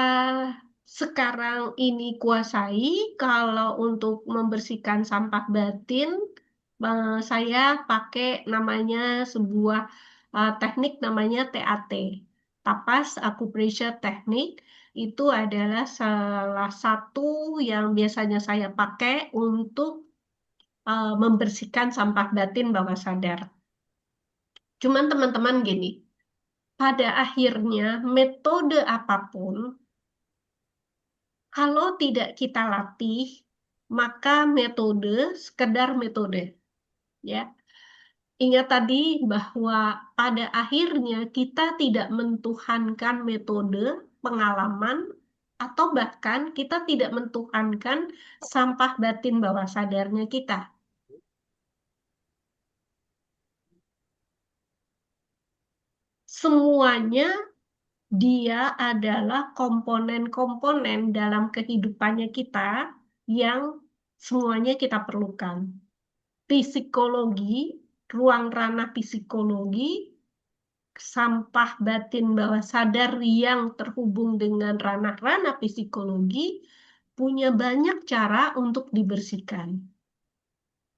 sekarang ini kuasai, kalau untuk membersihkan sampah batin, saya pakai namanya sebuah teknik namanya TAT. Tapas Acupressure Technique itu adalah salah satu yang biasanya saya pakai untuk membersihkan sampah batin bawah sadar. Cuman teman-teman gini, pada akhirnya metode apapun kalau tidak kita latih, maka metode sekedar metode, ya. Ingat tadi bahwa pada akhirnya kita tidak mentuhankan metode, pengalaman, atau bahkan kita tidak mentuhankan sampah batin bawah sadarnya kita. Semuanya dia adalah komponen-komponen dalam kehidupannya kita yang semuanya kita perlukan. Psikologi, ruang ranah psikologi, sampah batin bawah sadar yang terhubung dengan ranah-ranah psikologi, punya banyak cara untuk dibersihkan.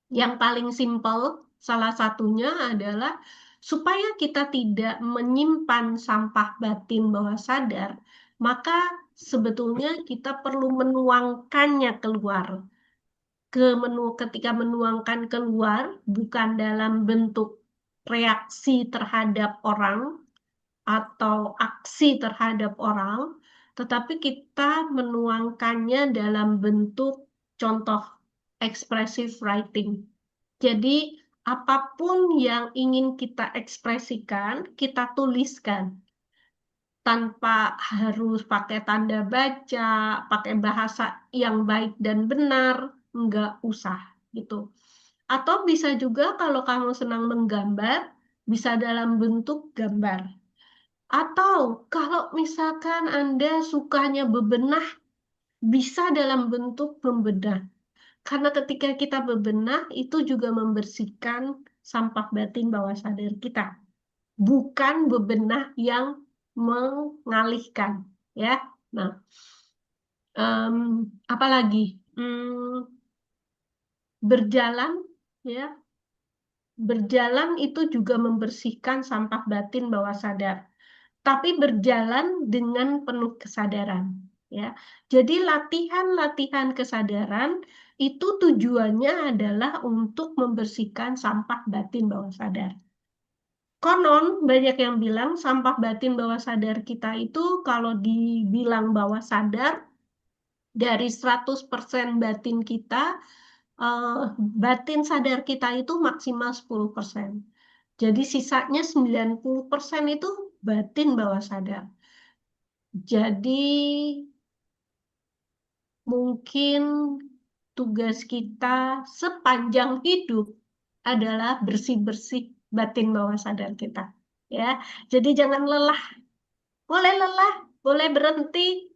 Yang paling simpel, salah satunya adalah supaya kita tidak menyimpan sampah batin bawah sadar, maka sebetulnya kita perlu menuangkannya keluar. Ketika menuangkan keluar, bukan dalam bentuk reaksi terhadap orang atau aksi terhadap orang, tetapi kita menuangkannya dalam bentuk contoh expressive writing. Jadi, apapun yang ingin kita ekspresikan, kita tuliskan tanpa harus pakai tanda baca, pakai bahasa yang baik dan benar, nggak usah gitu. Atau bisa juga kalau kamu senang menggambar, bisa dalam bentuk gambar. Atau kalau misalkan Anda sukanya bebenah, bisa dalam bentuk membedah. Karena ketika kita bebenah, itu juga membersihkan sampah batin bawah sadar kita. Bukan bebenah yang mengalihkan. Ya, nah, apalagi berjalan, ya, berjalan itu juga membersihkan sampah batin bawah sadar. Tapi berjalan dengan penuh kesadaran, ya. Jadi latihan-latihan kesadaran itu tujuannya adalah untuk membersihkan sampah batin bawah sadar. Konon banyak yang bilang sampah batin bawah sadar kita itu kalau dibilang bawah sadar dari 100% batin kita, batin sadar kita itu maksimal 10%. Jadi sisanya 90% itu batin bawah sadar. Jadi mungkin tugas kita sepanjang hidup adalah bersih-bersih batin bawah sadar kita. Ya, jadi jangan lelah. Boleh boleh berhenti,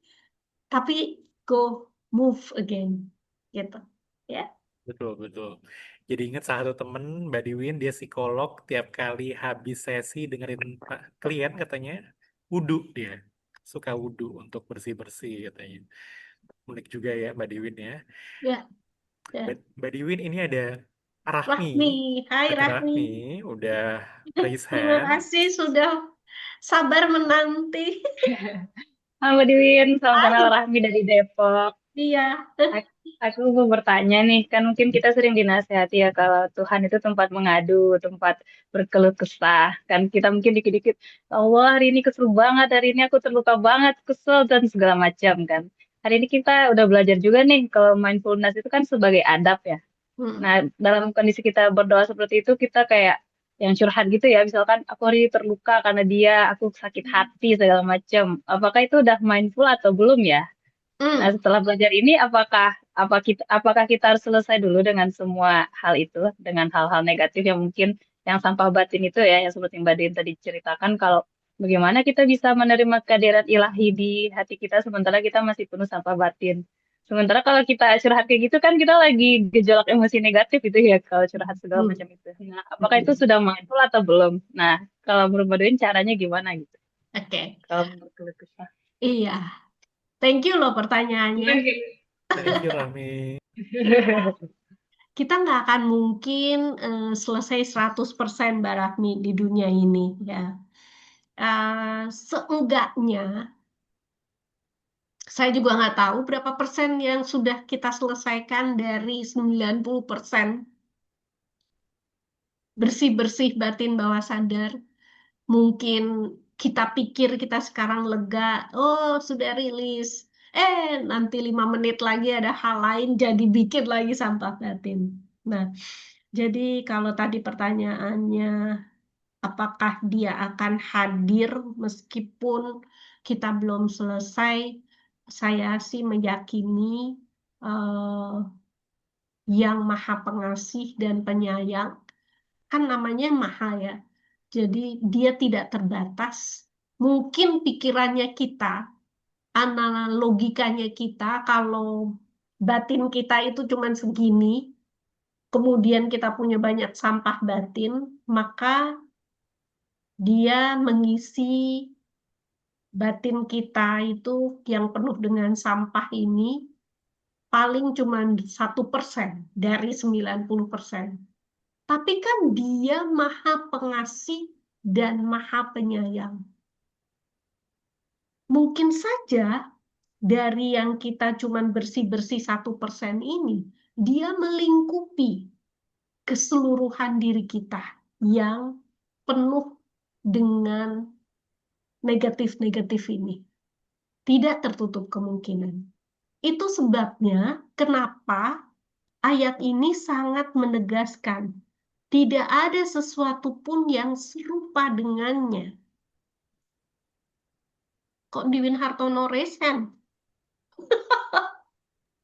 tapi go move again. Gitu. Ya. Betul, betul. Jadi ingat satu temen, Mbak Diwin, dia psikolog, tiap kali habis sesi dengerin klien katanya, wudhu dia. Suka wudhu untuk bersih-bersih katanya. Unik juga ya Mbak Diwin ya. Ya, ya. Mbak Diwin ini ada Rahmi. Rahmi, hai Ada Rahmi. Rahmi, udah raise Terima hand. kasih sudah sabar menanti. Halo Mbak Diwin, salam Hai. kenal Rahmi dari Depok. Iya. Aku mau bertanya nih, kan mungkin kita sering dinasehati ya kalau Tuhan itu tempat mengadu, tempat berkeluh kesah. Kan kita mungkin dikit-dikit, Allah hari ini kesel banget, hari ini aku terluka banget, kesel dan segala macam kan. Hari ini kita udah belajar juga nih kalau mindfulness itu kan sebagai adab ya. Hmm. Nah, dalam kondisi kita berdoa seperti itu, kita kayak yang curhat gitu ya, misalkan aku hari ini terluka karena dia, aku sakit hati segala macam. Apakah itu udah mindful atau belum ya? Nah, Hmm. setelah belajar ini, apakah kita harus selesai dulu dengan semua hal itu, dengan hal-hal negatif yang mungkin yang sampah batin itu ya, yang seperti Mbak Din tadi ceritakan, kalau bagaimana kita bisa menerima kehadiran ilahi di hati kita sementara kita masih penuh sampah batin. Sementara kalau kita curhat kayak gitu kan kita lagi gejolak emosi negatif itu ya, kalau curhat segala Hmm. macam itu. Nah, apakah itu sudah mindful atau belum? Nah, kalau menurut Mbak Din caranya gimana gitu? Oke. Kalau menurut keluh kesah. Iya. Thank you loh pertanyaannya. Thank you, Rami. Kita nggak akan mungkin selesai 100% Mbak Rafni di dunia ini ya. Seenggaknya, saya juga nggak tahu berapa persen yang sudah kita selesaikan dari 90% bersih-bersih batin bawah sadar. Mungkin kita pikir kita sekarang lega, oh sudah rilis. Nanti 5 menit lagi ada hal lain jadi bikin lagi sampah batin. Nah, jadi kalau tadi pertanyaannya, apakah dia akan hadir meskipun kita belum selesai? Saya sih meyakini eh, yang Maha Pengasih dan Penyayang, kan namanya Maha ya. Jadi dia tidak terbatas. Mungkin pikirannya kita, logikanya kita, kalau batin kita itu cuma segini, kemudian kita punya banyak sampah batin, maka dia mengisi batin kita itu yang penuh dengan sampah ini paling cuma 1% dari 90%. Tapi kan dia maha pengasih dan maha penyayang. Mungkin saja dari yang kita cuma bersih-bersih 1% ini, dia melingkupi keseluruhan diri kita yang penuh dengan negatif-negatif ini. Tidak tertutup kemungkinan. Itu sebabnya kenapa ayat ini sangat menegaskan tidak ada sesuatu pun yang serupa dengannya. Kok di Hartono resen?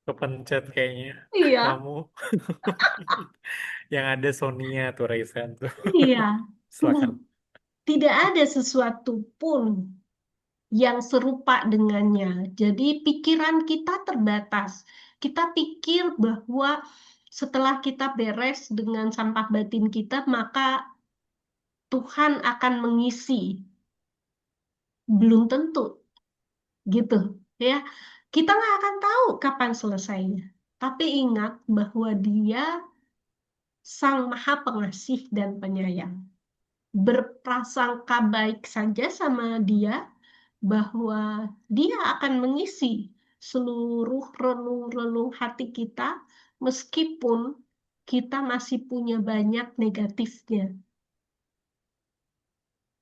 Kepencet kayaknya Iya, kamu. Yang ada Sonia tuh Raisan tuh. iya. Silakan. Tidak ada sesuatu pun yang serupa dengannya. Jadi pikiran kita terbatas. Kita pikir bahwa setelah kita beres dengan sampah batin kita, maka Tuhan akan mengisi. Belum tentu, gitu ya. Kita nggak akan tahu kapan selesainya. Tapi ingat bahwa Dia Sang Maha Pengasih dan Penyayang. Berprasangka baik saja sama Dia bahwa Dia akan mengisi seluruh relung-relung hati kita meskipun kita masih punya banyak negatifnya.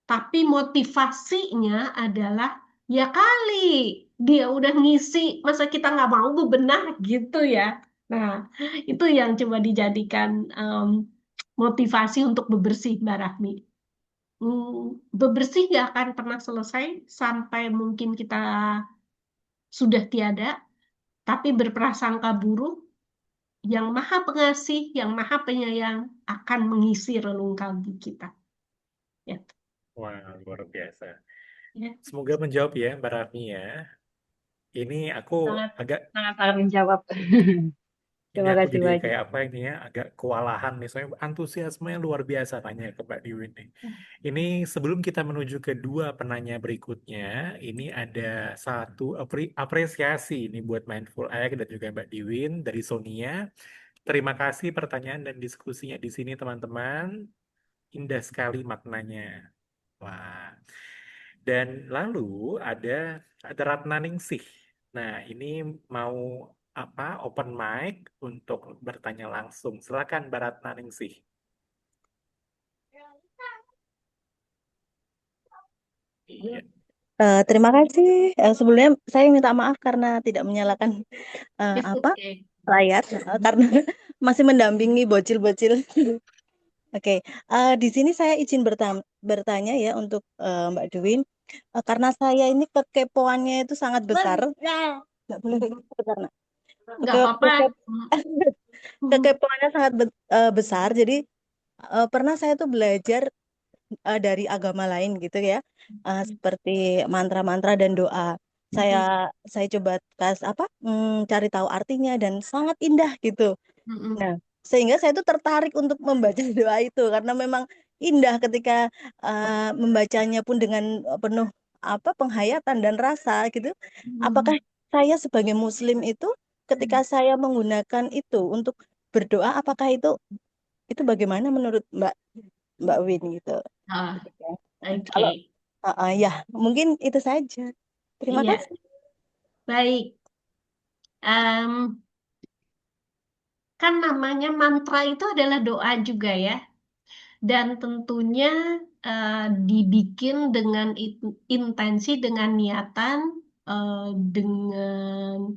Tapi motivasinya adalah ya kali dia udah ngisi, masa kita nggak mau bebenah gitu ya. Nah, itu yang coba dijadikan motivasi untuk bebersih, Mbak Rahmi. Bebersih nggak akan pernah selesai sampai mungkin kita sudah tiada, tapi berprasangka buruk, yang maha pengasih, yang maha penyayang akan mengisi relung kalbu kita. Ya. Wah, luar biasa. Ya. Semoga menjawab ya, Mbak Rafni ya. Ini aku Sangat agak sangat sangat menjawab. Ini Terima aku kasih jadi banyak. kayak apa ini ya, agak kewalahan nih. Soalnya antusiasmenya luar biasa tanya ke Mbak Diwin nih. Ini sebelum kita menuju ke dua penanya berikutnya, ini ada satu apresiasi ini buat Mindful Egg dan juga Mbak Diwin dari Sonia. Terima kasih pertanyaan dan diskusinya di sini teman-teman. Indah sekali maknanya. Wah. Dan lalu ada Ratna Ningsih. Nah, ini mau open mic untuk bertanya langsung. Silakan Mbak Ratna Ningsih. Iya. Terima kasih. Sebelumnya saya minta maaf karena tidak menyalakan It's apa okay. layar karena masih mendampingi bocil-bocil. Oke, di sini saya izin bertanya ya untuk Mbak Dewin. Karena saya ini kekepoannya itu sangat besar. Nggak boleh kayak gitu, bentar, Nak. Nggak apa-apa. Kekepoannya sangat besar. Jadi pernah saya tuh belajar dari agama lain gitu ya, seperti mantra-mantra dan doa. Saya saya coba cari tahu artinya dan sangat indah gitu. Nah, sehingga saya tuh tertarik untuk membaca doa itu karena memang indah ketika membacanya pun dengan penuh penghayatan dan rasa gitu. Apakah saya sebagai Muslim itu ketika saya menggunakan itu untuk berdoa, apakah itu bagaimana menurut Mbak Win gitu? Ah, Ketika oke. kalau ya mungkin itu saja. Terima Iya, kasih. baik. Kan namanya mantra itu adalah doa juga ya. Dan tentunya dibikin dengan intensi, dengan niatan, dengan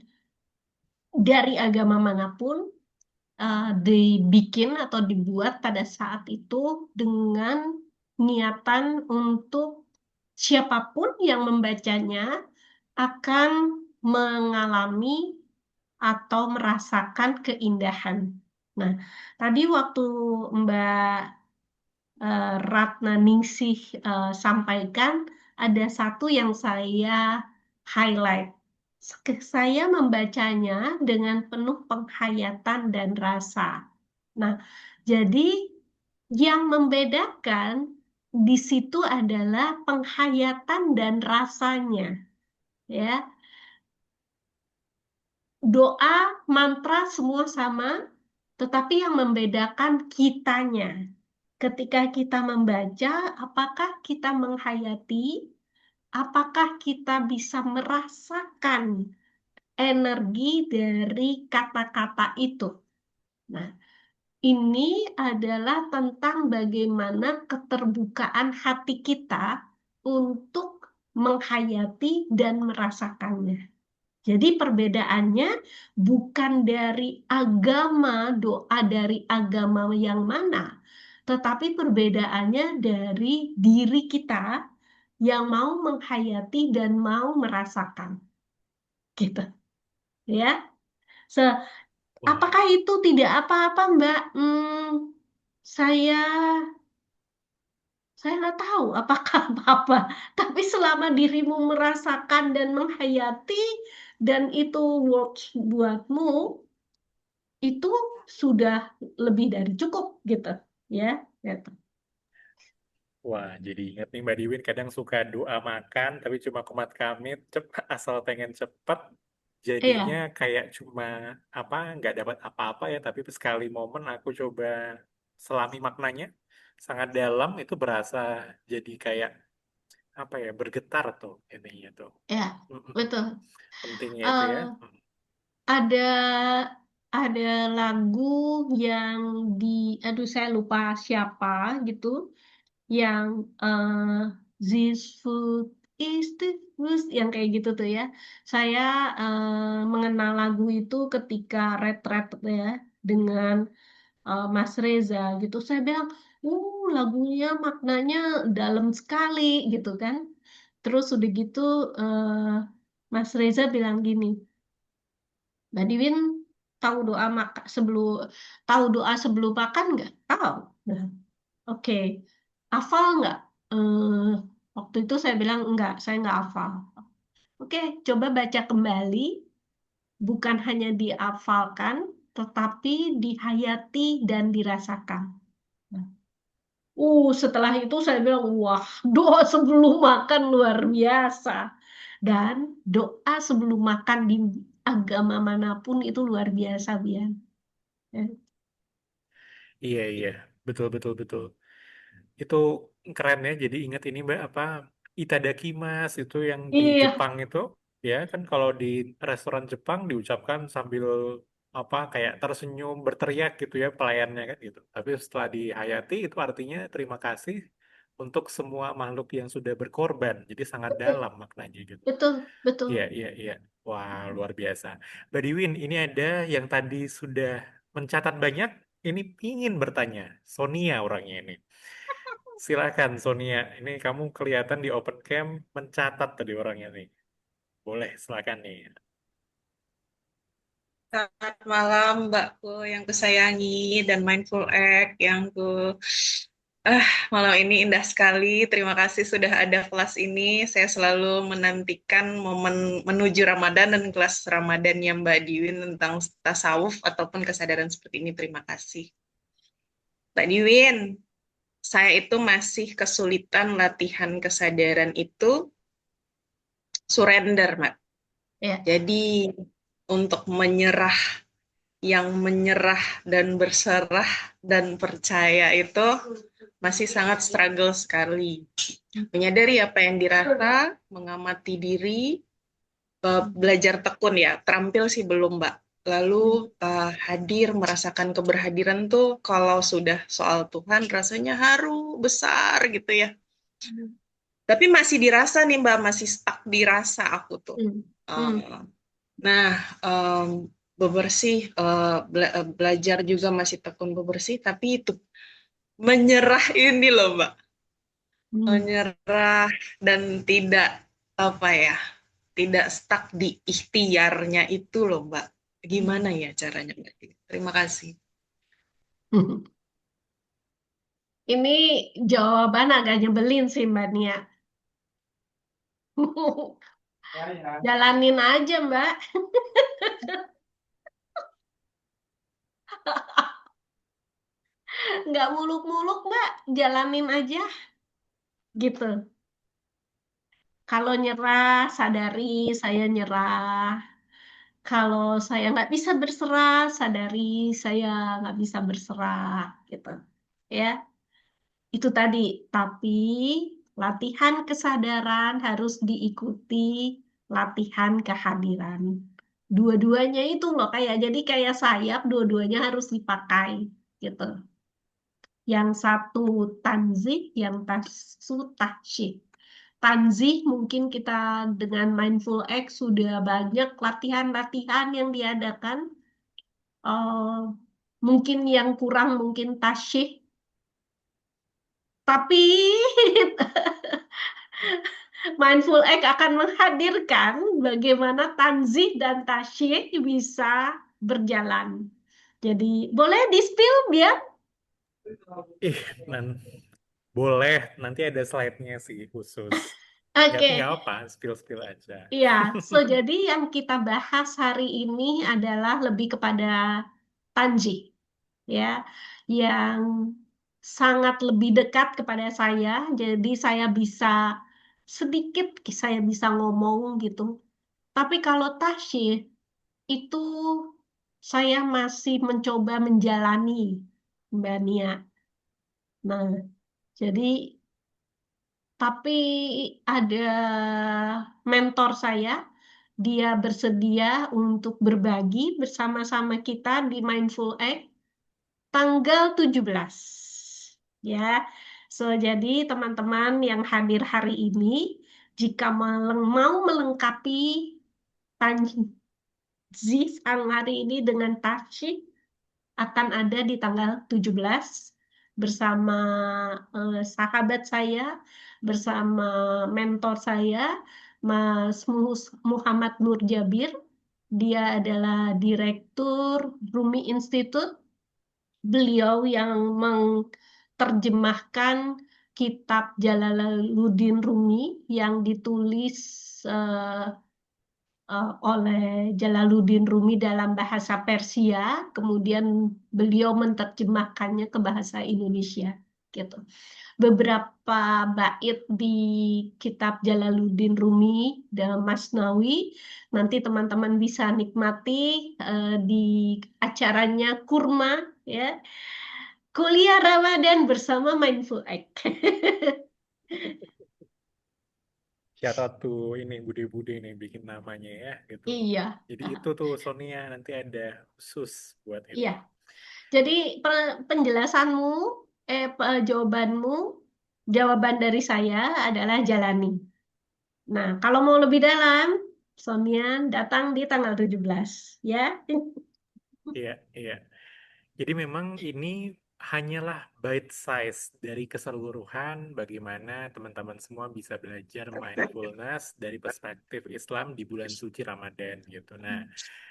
dari agama manapun, dibikin atau dibuat pada saat itu dengan niatan untuk siapapun yang membacanya akan mengalami atau merasakan keindahan. Nah, tadi waktu Mbak Ratna Ningsih sampaikan, ada satu yang saya highlight. Saya membacanya dengan penuh penghayatan dan rasa. Nah, jadi yang membedakan di situ adalah penghayatan dan rasanya, ya. Doa, mantra semua sama, tetapi yang membedakan kitanya. Ketika kita membaca, apakah kita menghayati, apakah kita bisa merasakan energi dari kata-kata itu. Nah, ini adalah tentang bagaimana keterbukaan hati kita untuk menghayati dan merasakannya. Jadi perbedaannya bukan dari agama, doa dari agama yang mana, tetapi perbedaannya dari diri kita yang mau menghayati dan mau merasakan. Gitu, ya. Wah, Apakah itu tidak apa-apa, Mbak? Saya saya nggak tahu apakah apa-apa. Tapi selama dirimu merasakan dan menghayati dan itu works buatmu, itu sudah lebih dari cukup gitu, ya. Gitu. wah, jadi ingat nih Mbak Diwin kadang suka doa makan, tapi cuma kumat kamit, asal pengen cepet, jadinya Iya, kayak cuma nggak dapat apa-apa ya, tapi sekali momen aku coba selami maknanya, sangat dalam, itu berasa jadi kayak bergetar tuh ininya tuh. iya, Mm-mm. betul. Pentingnya itu ya. Eh, ada ada lagu yang aduh saya lupa siapa gitu, yang this food is the food, yang kayak gitu tuh ya. Saya mengenal lagu itu ketika retret ya dengan Mas Reza gitu. Saya bilang, lagunya maknanya dalam sekali gitu kan. Terus udah gitu Mas Reza bilang gini, Mbak Diwin tahu doa tahu doa sebelum makan nggak? Tahu. Nah, oke. Hafal nggak? Eh, Waktu itu saya bilang enggak, saya nggak hafal. Oke, coba baca kembali. Bukan hanya dihafalkan, tetapi dihayati dan dirasakan. Nah, setelah itu saya bilang, wah, doa sebelum makan luar biasa. Dan doa sebelum makan di agama manapun itu luar biasa, Bian. Ya. Iya, iya. Betul, betul, betul. Itu keren ya. Jadi ingat ini Mbak, Itadakimasu itu yang di Iya, Jepang itu. Ya kan kalau di restoran Jepang diucapkan sambil apa kayak tersenyum berteriak gitu ya pelayannya kan gitu. Tapi setelah dihayati itu artinya terima kasih untuk semua makhluk yang sudah berkorban. Jadi sangat Betul, dalam maknanya gitu. betul, betul. Iya, iya, iya. Wah, luar biasa. Mbak Diwin, ini ada yang tadi sudah mencatat banyak, ini ingin bertanya. Sonia orangnya ini. Silakan Sonia, ini kamu kelihatan di open cam mencatat tadi orangnya nih. Boleh, silakan nih. Selamat malam Mbakku yang kusayangi dan Mindful Egg yang malam ini indah sekali. Terima kasih sudah ada kelas ini. Saya selalu menantikan momen menuju Ramadan dan kelas Ramadannya Mbak Diwin tentang tasawuf ataupun kesadaran seperti ini. Terima kasih. Mbak Diwin, saya itu masih kesulitan latihan kesadaran itu surrender, Mbak. Ya. Jadi untuk yang menyerah dan berserah dan percaya itu masih sangat struggle sekali. Menyadari apa yang dirasa, mengamati diri, belajar tekun ya, terampil sih belum Mbak. Lalu hadir, merasakan keberhadiran tuh kalau sudah soal Tuhan rasanya haru, besar gitu ya. Tapi masih dirasa nih Mbak, masih stuck dirasa aku tuh. Nah, bebersih, belajar juga masih tekun bebersih, tapi itu menyerah ini loh Mbak, menyerah dan tidak tidak stuck di ikhtiarnya itu loh Mbak. Gimana ya caranya Mbak? Terima kasih. Ini jawaban agak nyebelin sih Mbak Nia. Jalanin aja Mbak. Nggak muluk-muluk Mbak, jalanin aja. Gitu. Kalau nyerah, sadari saya nyerah. Kalau saya nggak bisa berserah, sadari saya nggak bisa berserah. Gitu. Ya, itu tadi. Tapi latihan kesadaran harus diikuti latihan kehadiran. Dua-duanya itu loh jadi kayak sayap, dua-duanya harus dipakai gitu. Yang satu tanzih, yang tahsyih. Tanzih mungkin kita dengan Mindful X sudah banyak latihan-latihan yang diadakan. Mungkin yang kurang mungkin tasyih. Tapi Mindful X akan menghadirkan bagaimana tanzih dan tasyih bisa berjalan. Jadi boleh di-spill biar? Boleh, nanti ada slide-nya sih khusus. Oke. Nggak apa, spill-spill aja. Iya, jadi yang kita bahas hari ini adalah lebih kepada tanzih, ya, yang sangat lebih dekat kepada saya. Jadi saya bisa ngomong gitu. Tapi kalau tasyih itu saya masih mencoba menjalani, Mbak Nia. Nah, jadi tapi ada mentor saya, dia bersedia untuk berbagi bersama-sama kita di Mindful Egg tanggal 17. Ya. Jadi teman-teman yang hadir hari ini, jika mau melengkapi tanzih hari ini dengan tasyih, akan ada di tanggal 17 bersama sahabat saya, bersama mentor saya, Mas Muhammad Nur Jabir. Dia adalah Direktur Rumi Institute. Beliau yang menerjemahkan kitab Jalaluddin Rumi yang ditulis oleh Jalaluddin Rumi dalam bahasa Persia, kemudian beliau menerjemahkannya ke bahasa Indonesia, gitu. Beberapa bait di kitab Jalaluddin Rumi dalam Masnawi nanti teman-teman bisa nikmati di acaranya Kurma, ya, kuliah Ramadan bersama Mindful Egg. shout out to ini Bude-Bude nih bikin namanya ya gitu. Iya, Jadi itu tuh Sonia nanti ada khusus buat itu. iya. Jadi penjelasanmu, jawabanmu, jawaban dari saya adalah jalani. Nah, kalau mau lebih dalam, Sonia datang di tanggal 17, ya. Iya, iya. Jadi memang ini hanyalah bite size dari keseluruhan bagaimana teman-teman semua bisa belajar mindfulness dari perspektif Islam di bulan suci Ramadan gitu. Nah,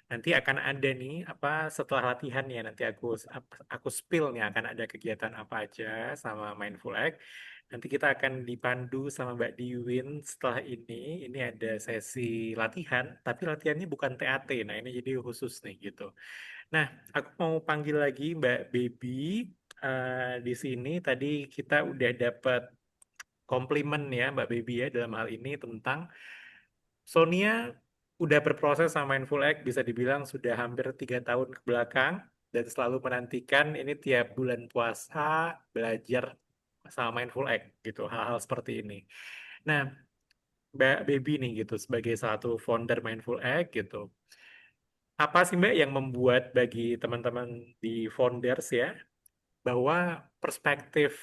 nanti akan ada nih apa setelah latihan ya nanti aku spill nih akan ada kegiatan apa aja sama Mindful Egg. Nanti kita akan dipandu sama Mbak Diwin setelah ini. Ini ada sesi latihan, tapi latihannya bukan TAT. Nah, ini jadi khusus nih gitu. Nah, aku mau panggil lagi Mbak Baby. Di sini tadi kita udah dapat komplimen ya Mbak Baby ya dalam hal ini tentang Sonia udah berproses sama Mindful Egg bisa dibilang sudah hampir 3 tahun ke belakang dan selalu menantikan ini tiap bulan puasa belajar sama Mindful Egg gitu hal-hal seperti ini. Nah, Mbak Baby nih gitu sebagai satu founder Mindful Egg gitu. Apa sih Mbak yang membuat bagi teman-teman di founders ya bahwa perspektif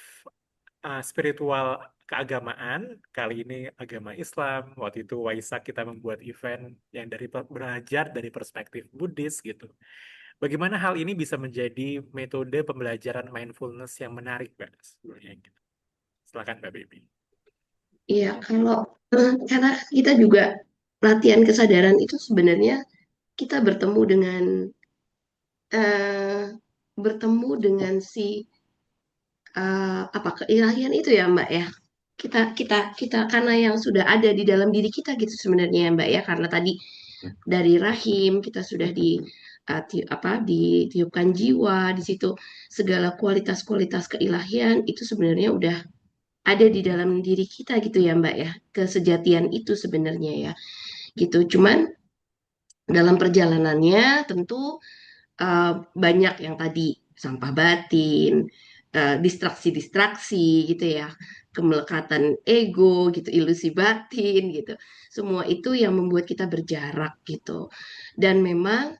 spiritual keagamaan, kali ini agama Islam, waktu itu Waisak kita membuat event yang belajar dari perspektif Buddhis gitu. Bagaimana hal ini bisa menjadi metode pembelajaran mindfulness yang menarik, Mbak? Sebenarnya gitu. Silakan, Mbak Baby. Iya, kalau karena kita juga latihan kesadaran itu sebenarnya kita eh, bertemu dengan si apa keilahian itu ya Mbak ya. Kita karena yang sudah ada di dalam diri kita gitu sebenarnya ya Mbak ya, karena tadi dari rahim kita sudah ditiupkan jiwa di situ, segala kualitas-kualitas keilahian itu sebenarnya udah ada di dalam diri kita gitu ya Mbak ya, kesejatian itu sebenarnya ya gitu. Cuman dalam perjalanannya tentu banyak yang tadi sampah batin, distraksi-distraksi gitu ya, kemelekatan ego gitu, ilusi batin gitu. Semua itu yang membuat kita berjarak gitu. Dan memang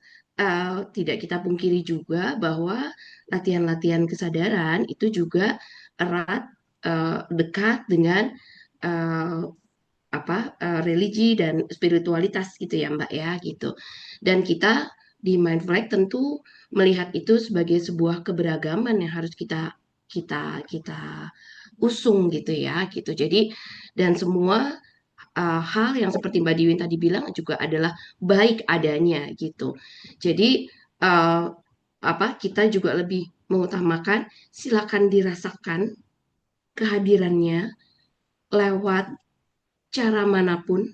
tidak kita pungkiri juga bahwa latihan-latihan kesadaran itu juga erat dekat dengan uh, religi dan spiritualitas gitu ya Mbak ya gitu. Dan kita di Mindful tentu melihat itu sebagai sebuah keberagaman yang harus kita usung gitu ya gitu. Jadi dan semua hal yang seperti Mbak Diwin tadi bilang juga adalah baik adanya gitu. Jadi kita juga lebih mengutamakan silakan dirasakan kehadirannya lewat cara manapun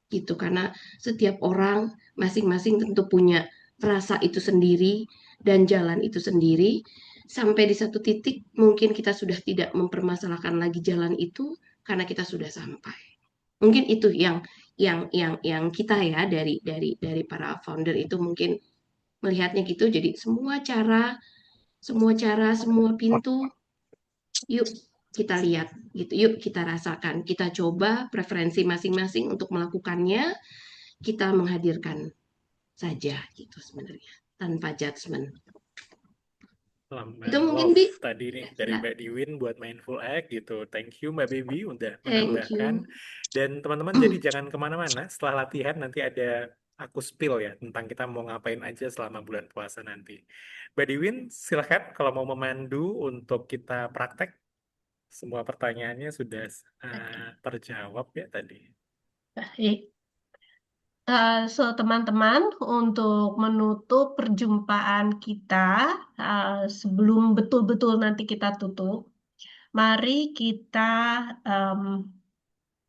gitu, karena setiap orang masing-masing tentu punya rasa itu sendiri dan jalan itu sendiri. Sampai di satu titik mungkin kita sudah tidak mempermasalahkan lagi jalan itu karena kita sudah sampai. Mungkin itu yang kita ya dari para founder itu mungkin melihatnya gitu. Jadi semua pintu, yuk kita lihat gitu, yuk kita rasakan, kita coba preferensi masing-masing untuk melakukannya, kita menghadirkan saja gitu sebenarnya tanpa judgement. Itu mungkin Love Bi. tadi nih dari Ya, Mbak Diwin buat Mindful Egg gitu. Thank you Mbak Baby udah thank menambahkan. you. Dan teman-teman jadi jangan kemana-mana. Setelah latihan nanti ada aku spill ya tentang kita mau ngapain aja selama bulan puasa nanti. Mbak Diwin silahkan kalau mau memandu untuk kita praktek. Semua pertanyaannya sudah terjawab ya tadi. Baik. So, teman-teman, untuk menutup perjumpaan kita, sebelum betul-betul nanti kita tutup, mari kita em,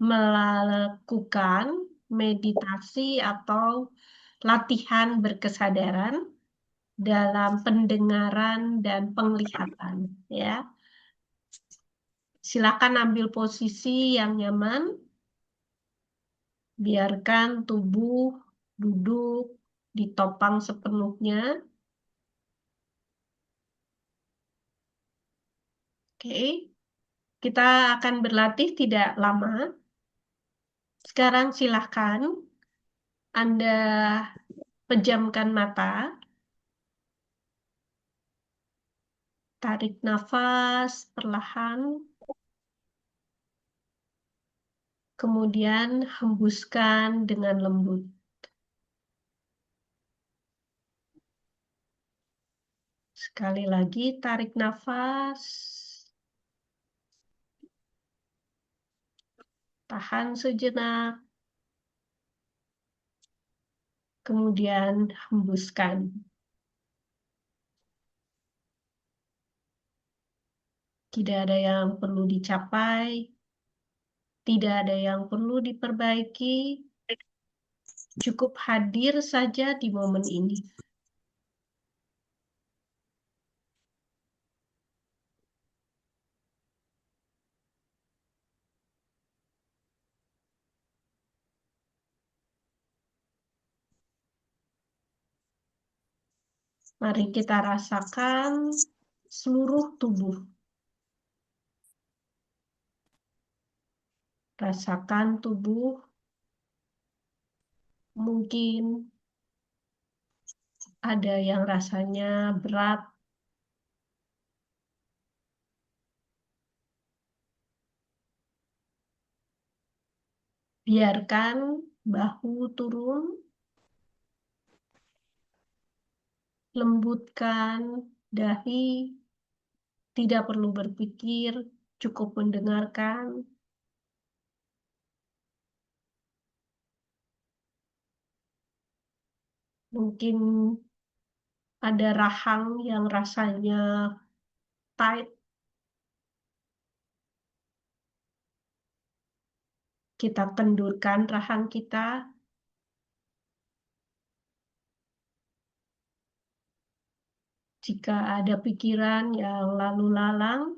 melakukan meditasi atau latihan berkesadaran dalam pendengaran dan penglihatan, ya. Silakan ambil posisi yang nyaman, biarkan tubuh duduk ditopang sepenuhnya. Oke, kita akan berlatih tidak lama. Sekarang silahkan Anda pejamkan mata, tarik nafas perlahan, kemudian hembuskan dengan lembut. Sekali lagi, tarik nafas, tahan sejenak, kemudian hembuskan. Tidak ada yang perlu dicapai, tidak ada yang perlu diperbaiki, cukup hadir saja di momen ini. Mari kita rasakan seluruh tubuh. Rasakan tubuh, mungkin ada yang rasanya berat, biarkan bahu turun, lembutkan dahi, tidak perlu berpikir, cukup mendengarkan. Mungkin ada rahang yang rasanya tight. Kita kendurkan rahang kita. Jika ada pikiran yang lalu lalang,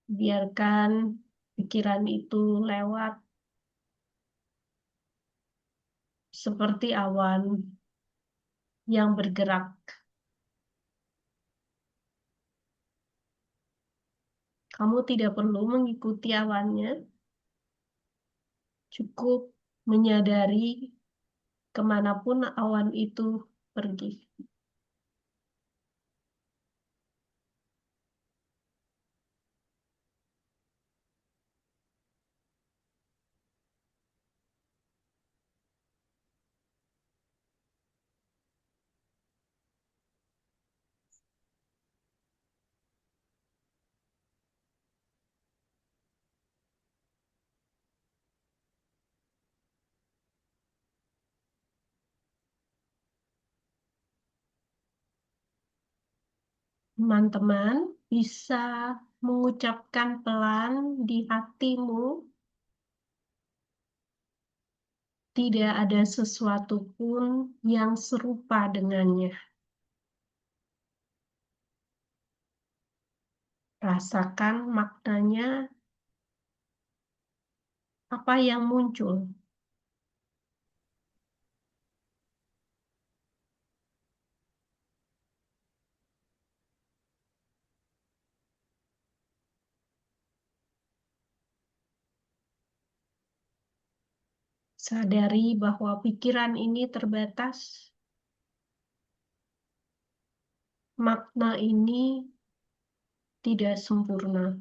biarkan pikiran itu lewat seperti awan yang bergerak. Kamu tidak perlu mengikuti awannya, cukup menyadari kemanapun awan itu pergi. Teman-teman bisa mengucapkan pelan di hatimu, tidak ada sesuatu pun yang serupa dengannya. Rasakan maknanya, apa yang muncul. Sadari bahwa pikiran ini terbatas. Makna ini tidak sempurna.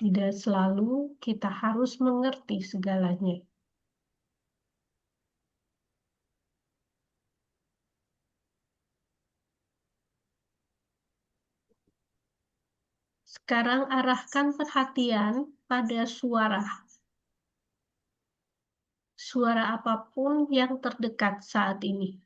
Tidak selalu kita harus mengerti segalanya. Sekarang arahkan perhatian pada suara. Suara apapun yang terdekat saat ini.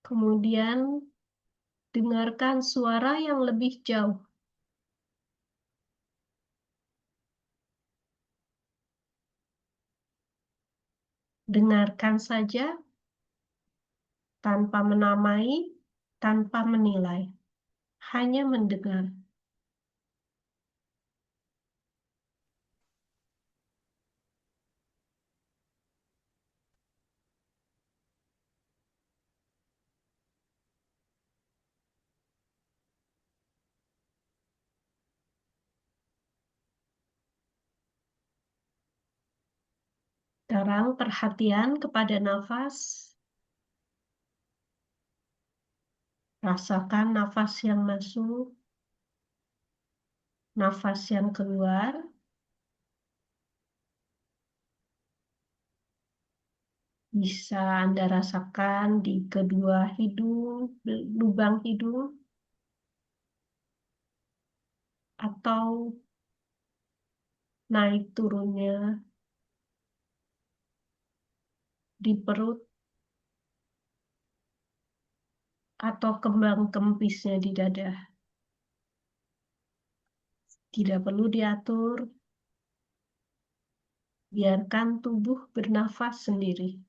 Kemudian dengarkan suara yang lebih jauh. Dengarkan saja tanpa menamai, tanpa menilai. hanya mendengar. Sekarang perhatian kepada nafas. Rasakan nafas yang masuk, nafas yang keluar. Bisa Anda rasakan di kedua hidung, lubang hidung, atau naik turunnya di perut, atau kembang kempisnya di dada. Tidak perlu diatur, biarkan tubuh bernafas sendiri.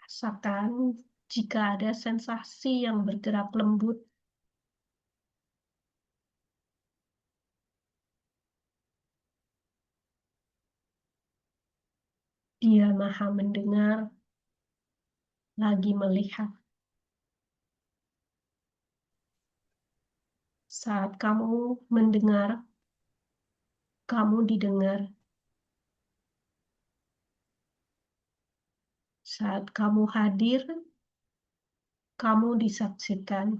Rasakan jika ada sensasi yang bergerak lembut. Dia maha mendengar, lagi melihat. Saat kamu mendengar, kamu didengar. Saat kamu hadir, kamu disaksikan.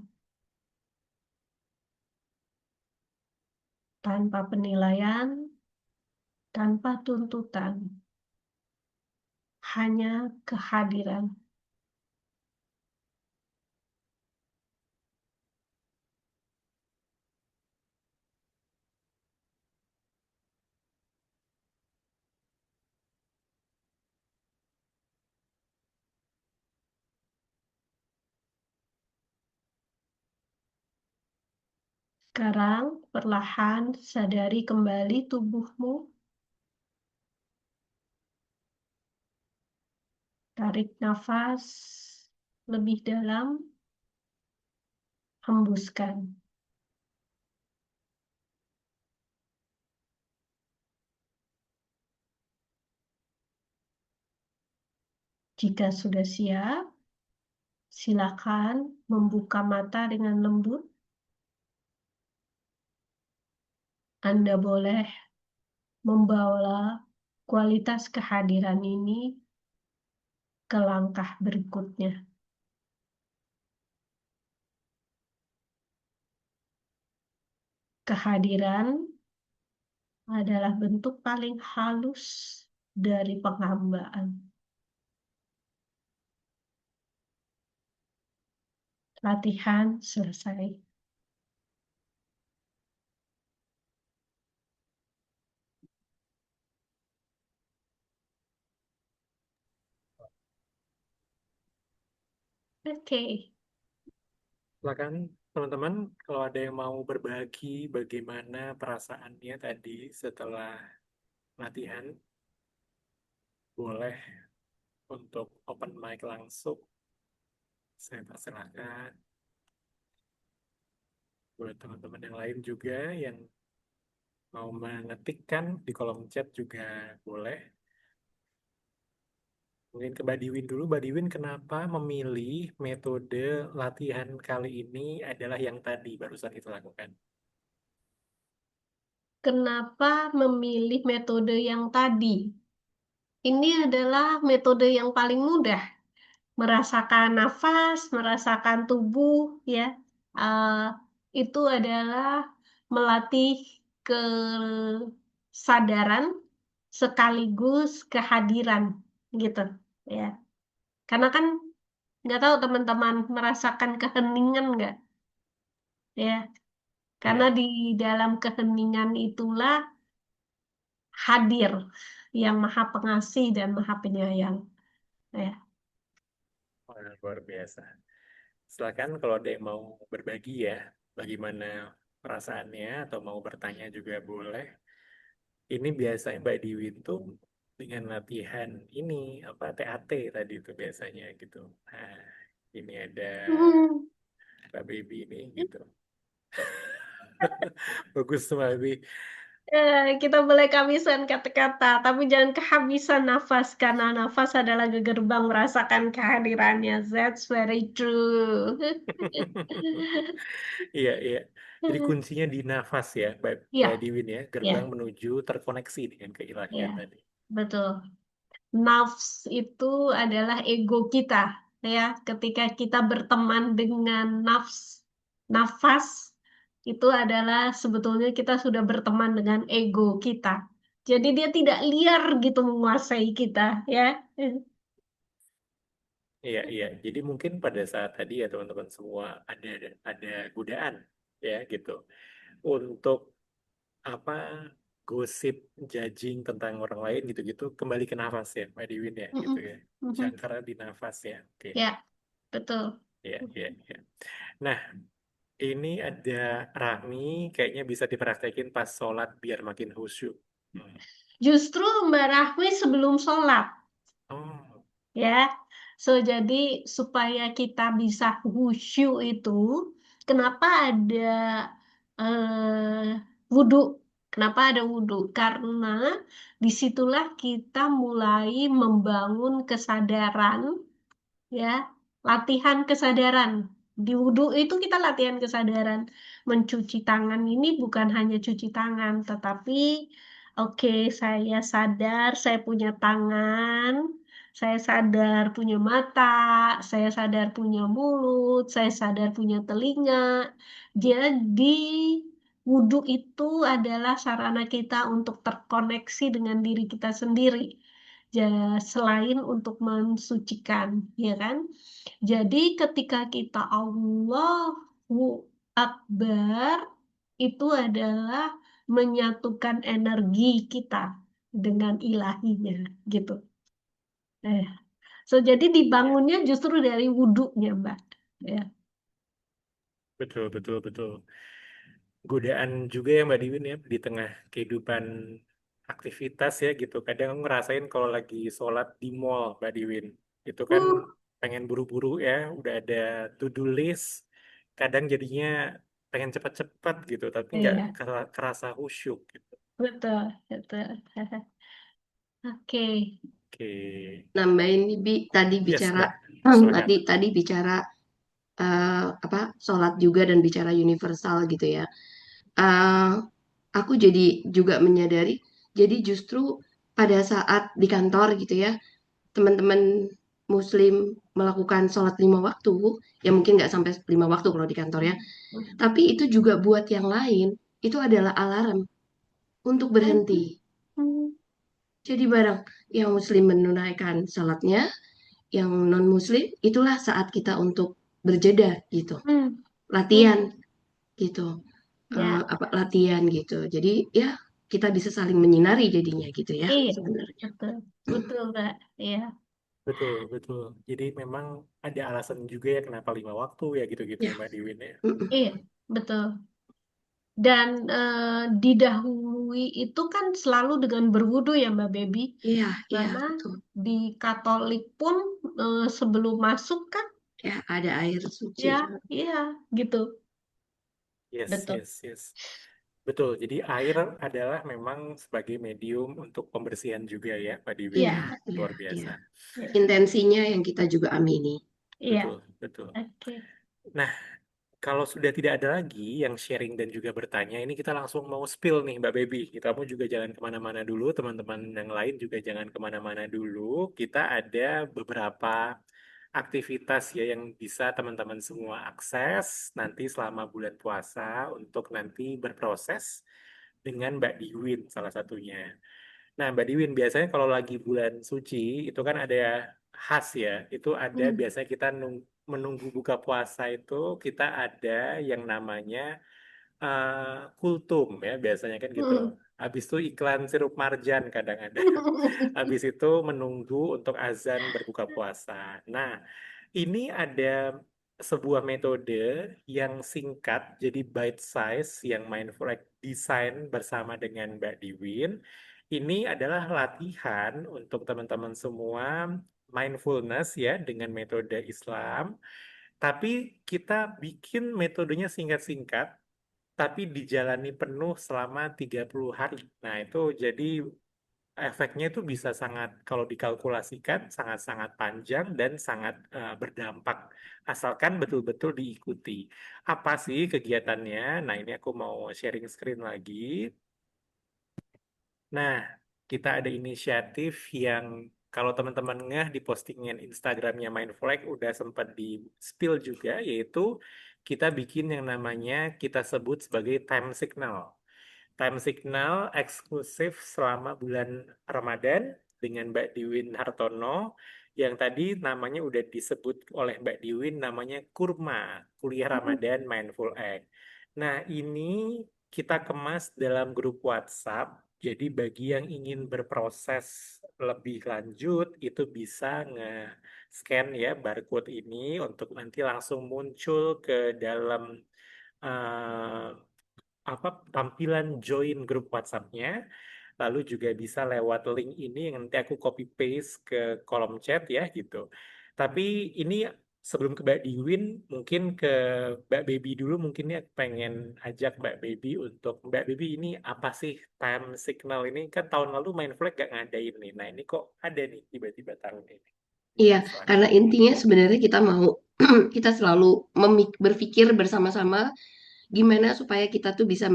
Tanpa penilaian, tanpa tuntutan, hanya kehadiran. Sekarang perlahan sadari kembali tubuhmu. Tarik nafas lebih dalam, hembuskan. Jika sudah siap, silakan membuka mata dengan lembut. Anda boleh membawa kualitas kehadiran ini ke langkah berikutnya. Kehadiran adalah bentuk paling halus dari penghambaan. Latihan selesai. Oke. Silakan teman-teman, kalau ada yang mau berbagi bagaimana perasaannya tadi setelah latihan, boleh untuk open mic langsung. Saya persilahkan buat teman-teman yang lain juga yang mau mengetikkan di kolom chat juga boleh. Mungkin ke Badiwin dulu. Badiwin, kenapa memilih metode latihan kali ini adalah yang tadi barusan kita lakukan? Kenapa memilih metode yang tadi? Ini adalah metode yang paling mudah. Merasakan nafas, merasakan tubuh, ya. Eh, itu adalah melatih kesadaran sekaligus kehadiran, gitu, ya. Karena kan nggak tahu teman-teman merasakan keheningan nggak, ya. Karena Ya, di dalam keheningan itulah hadir yang maha pengasih dan maha penyayang, ya. wah, luar biasa. Silakan kalau ada yang mau berbagi ya, bagaimana perasaannya atau mau bertanya juga boleh. Ini biasanya Mbak Diwin tuh dengan latihan ini apa TAT tadi itu biasanya gitu. Nah, ini ada Hmm. Mbak Baby ini gitu. Bagus tuh Mbak Baby. Kita boleh kehabisan kata-kata, tapi jangan kehabisan nafas, karena nafas adalah gerbang merasakan kehadirannya. That's very true. Iya, iya. Jadi kuncinya di nafas ya, Mbak Ya, Diwin ya, gerbang ya, menuju terkoneksi dengan keilahian ya, tadi. betul. Nafs itu adalah ego kita, ya. Ketika kita berteman dengan nafas, itu adalah sebetulnya kita sudah berteman dengan ego kita. Jadi dia tidak liar gitu menguasai kita, ya. Iya, iya. Jadi mungkin pada saat tadi ya teman-teman semua ada godaan ya gitu untuk apa gosip judging tentang orang lain gitu-gitu kembali ke nafas ya Mbak Diwin ya gitu Mm-mm, ya. mhm. Jangkar di nafas ya. Oke. Ya, betul. Iya, iya, iya. Nah, ini ada Rahmi kayaknya bisa dipraktekin pas sholat biar makin khusyuk. Hmm. Justru Mbak Rahmi sebelum sholat, Oh, ya. So, jadi supaya kita bisa khusyuk itu, kenapa ada wudhu? Kenapa ada wudhu? Karena disitulah kita mulai membangun kesadaran, ya, latihan kesadaran. Di wudhu itu kita latihan kesadaran. Mencuci tangan ini bukan hanya cuci tangan, tetapi oke, saya sadar saya punya tangan, saya sadar punya mata, saya sadar punya mulut, saya sadar punya telinga. Jadi wudhu itu adalah sarana kita untuk terkoneksi dengan diri kita sendiri. Selain untuk mensucikan, ya kan? Jadi ketika kita Allahu Akbar, itu adalah menyatukan energi kita dengan ilahinya, gitu. Eh, jadi ya. dibangunnya justru dari wudhunya, Mbak. Ya. Betul, betul, betul. Godaan juga ya Mbak Diwin ya di tengah kehidupan aktivitas ya gitu. Kadang aku ngerasain kalau lagi sholat di mall Mbak Diwin. Itu kan Uh, pengen buru-buru ya, udah ada to-do list. Kadang jadinya pengen cepat-cepat gitu, tapi nggak iya, kerasa khusyuk gitu. betul, betul. Oke. Oke. Nambahin nih, tadi Yes, bicara Mbak. Silakan. tadi bicara apa sholat juga dan bicara universal gitu ya. Eh, aku jadi juga menyadari, jadi justru pada saat di kantor gitu ya, teman-teman Muslim melakukan sholat 5 waktu, ya mungkin nggak sampai 5 waktu kalau di kantor ya, tapi itu juga buat yang lain, itu adalah alarm untuk berhenti. Jadi barang yang Muslim menunaikan sholatnya, yang non-Muslim, itulah saat kita untuk berjeda gitu, latihan gitu. Ya, Apa latihan gitu. Jadi ya kita bisa saling menyinari jadinya gitu ya iya, sebenarnya. betul, betul, Mbak. Iya, Betul, betul. Jadi memang ada alasan juga ya kenapa 5 waktu ya gitu-gitu ya Ya, Mbak Diwin ya. iya, betul. Dan didahului itu kan selalu dengan berwudu ya Mbak Baby, iya, iya karena betul. di Katolik pun sebelum masuk kan, Ya ada air suci. ya, iya, gitu, Yes, betul. yes, yes. Betul. Jadi air adalah memang sebagai medium untuk pembersihan juga ya Mbak Diwin Iya, ya. Iya, iya, Luar iya. biasa. iya, Intensinya yang kita juga amini. iya, Betul, betul. oke. Nah, kalau sudah tidak ada lagi yang sharing dan juga bertanya, ini kita langsung mau spill nih Mbak Baby. Kamu juga jangan kemana-mana dulu, teman-teman yang lain juga jangan kemana-mana dulu. Kita ada beberapa aktivitas ya yang bisa teman-teman semua akses nanti selama bulan puasa untuk nanti berproses dengan Mbak Diwin salah satunya. Nah, Mbak Diwin, biasanya kalau lagi bulan suci, itu kan ada khas ya. Itu ada Hmm. biasanya kita menunggu buka puasa itu, kita ada yang namanya kultum ya, biasanya kan gitu. Hmm. Habis itu iklan sirup marjan kadang ada. Habis itu menunggu untuk azan berbuka puasa. Nah, ini ada sebuah metode yang singkat, jadi bite size, yang Mindful Act design bersama dengan Mbak Diwin, Ini adalah latihan untuk teman-teman semua mindfulness ya dengan metode Islam. Tapi kita bikin metodenya singkat-singkat, tapi dijalani penuh selama 30 hari. Nah, itu jadi efeknya itu bisa sangat, kalau dikalkulasikan, sangat-sangat panjang dan sangat berdampak. Asalkan betul-betul diikuti. Apa sih kegiatannya? Nah, ini aku mau sharing screen lagi. Nah, kita ada inisiatif yang kalau teman-teman ngeh di postingan Instagramnya Mindfulek udah sempat di spill juga, yaitu kita bikin yang namanya kita sebut sebagai time signal. Time signal eksklusif selama bulan Ramadan dengan Mbak Diwin Hartono yang tadi namanya udah disebut oleh Mbak Diwin namanya Kurma, Kuliah Ramadan Mindful Egg. Nah, ini kita kemas dalam grup WhatsApp. Jadi bagi yang ingin berproses lebih lanjut itu bisa nge-scan ya barcode ini untuk nanti langsung muncul ke dalam eh, tampilan join grup WhatsApp-nya. Lalu juga bisa lewat link ini yang nanti aku copy paste ke kolom chat ya gitu. Tapi ini sebelum ke Mbak Diwin, mungkin ke Mbak Baby dulu. Mungkin ya pengen ajak Mbak Baby untuk Mbak Baby ini apa sih time signal ini? Kan tahun lalu Mindfulek gak ngadain nih. Nah ini kok ada nih tiba-tiba tahun ini. Iya, Silakan. karena intinya sebenarnya kita mau kita selalu berpikir bersama-sama gimana supaya kita tuh bisa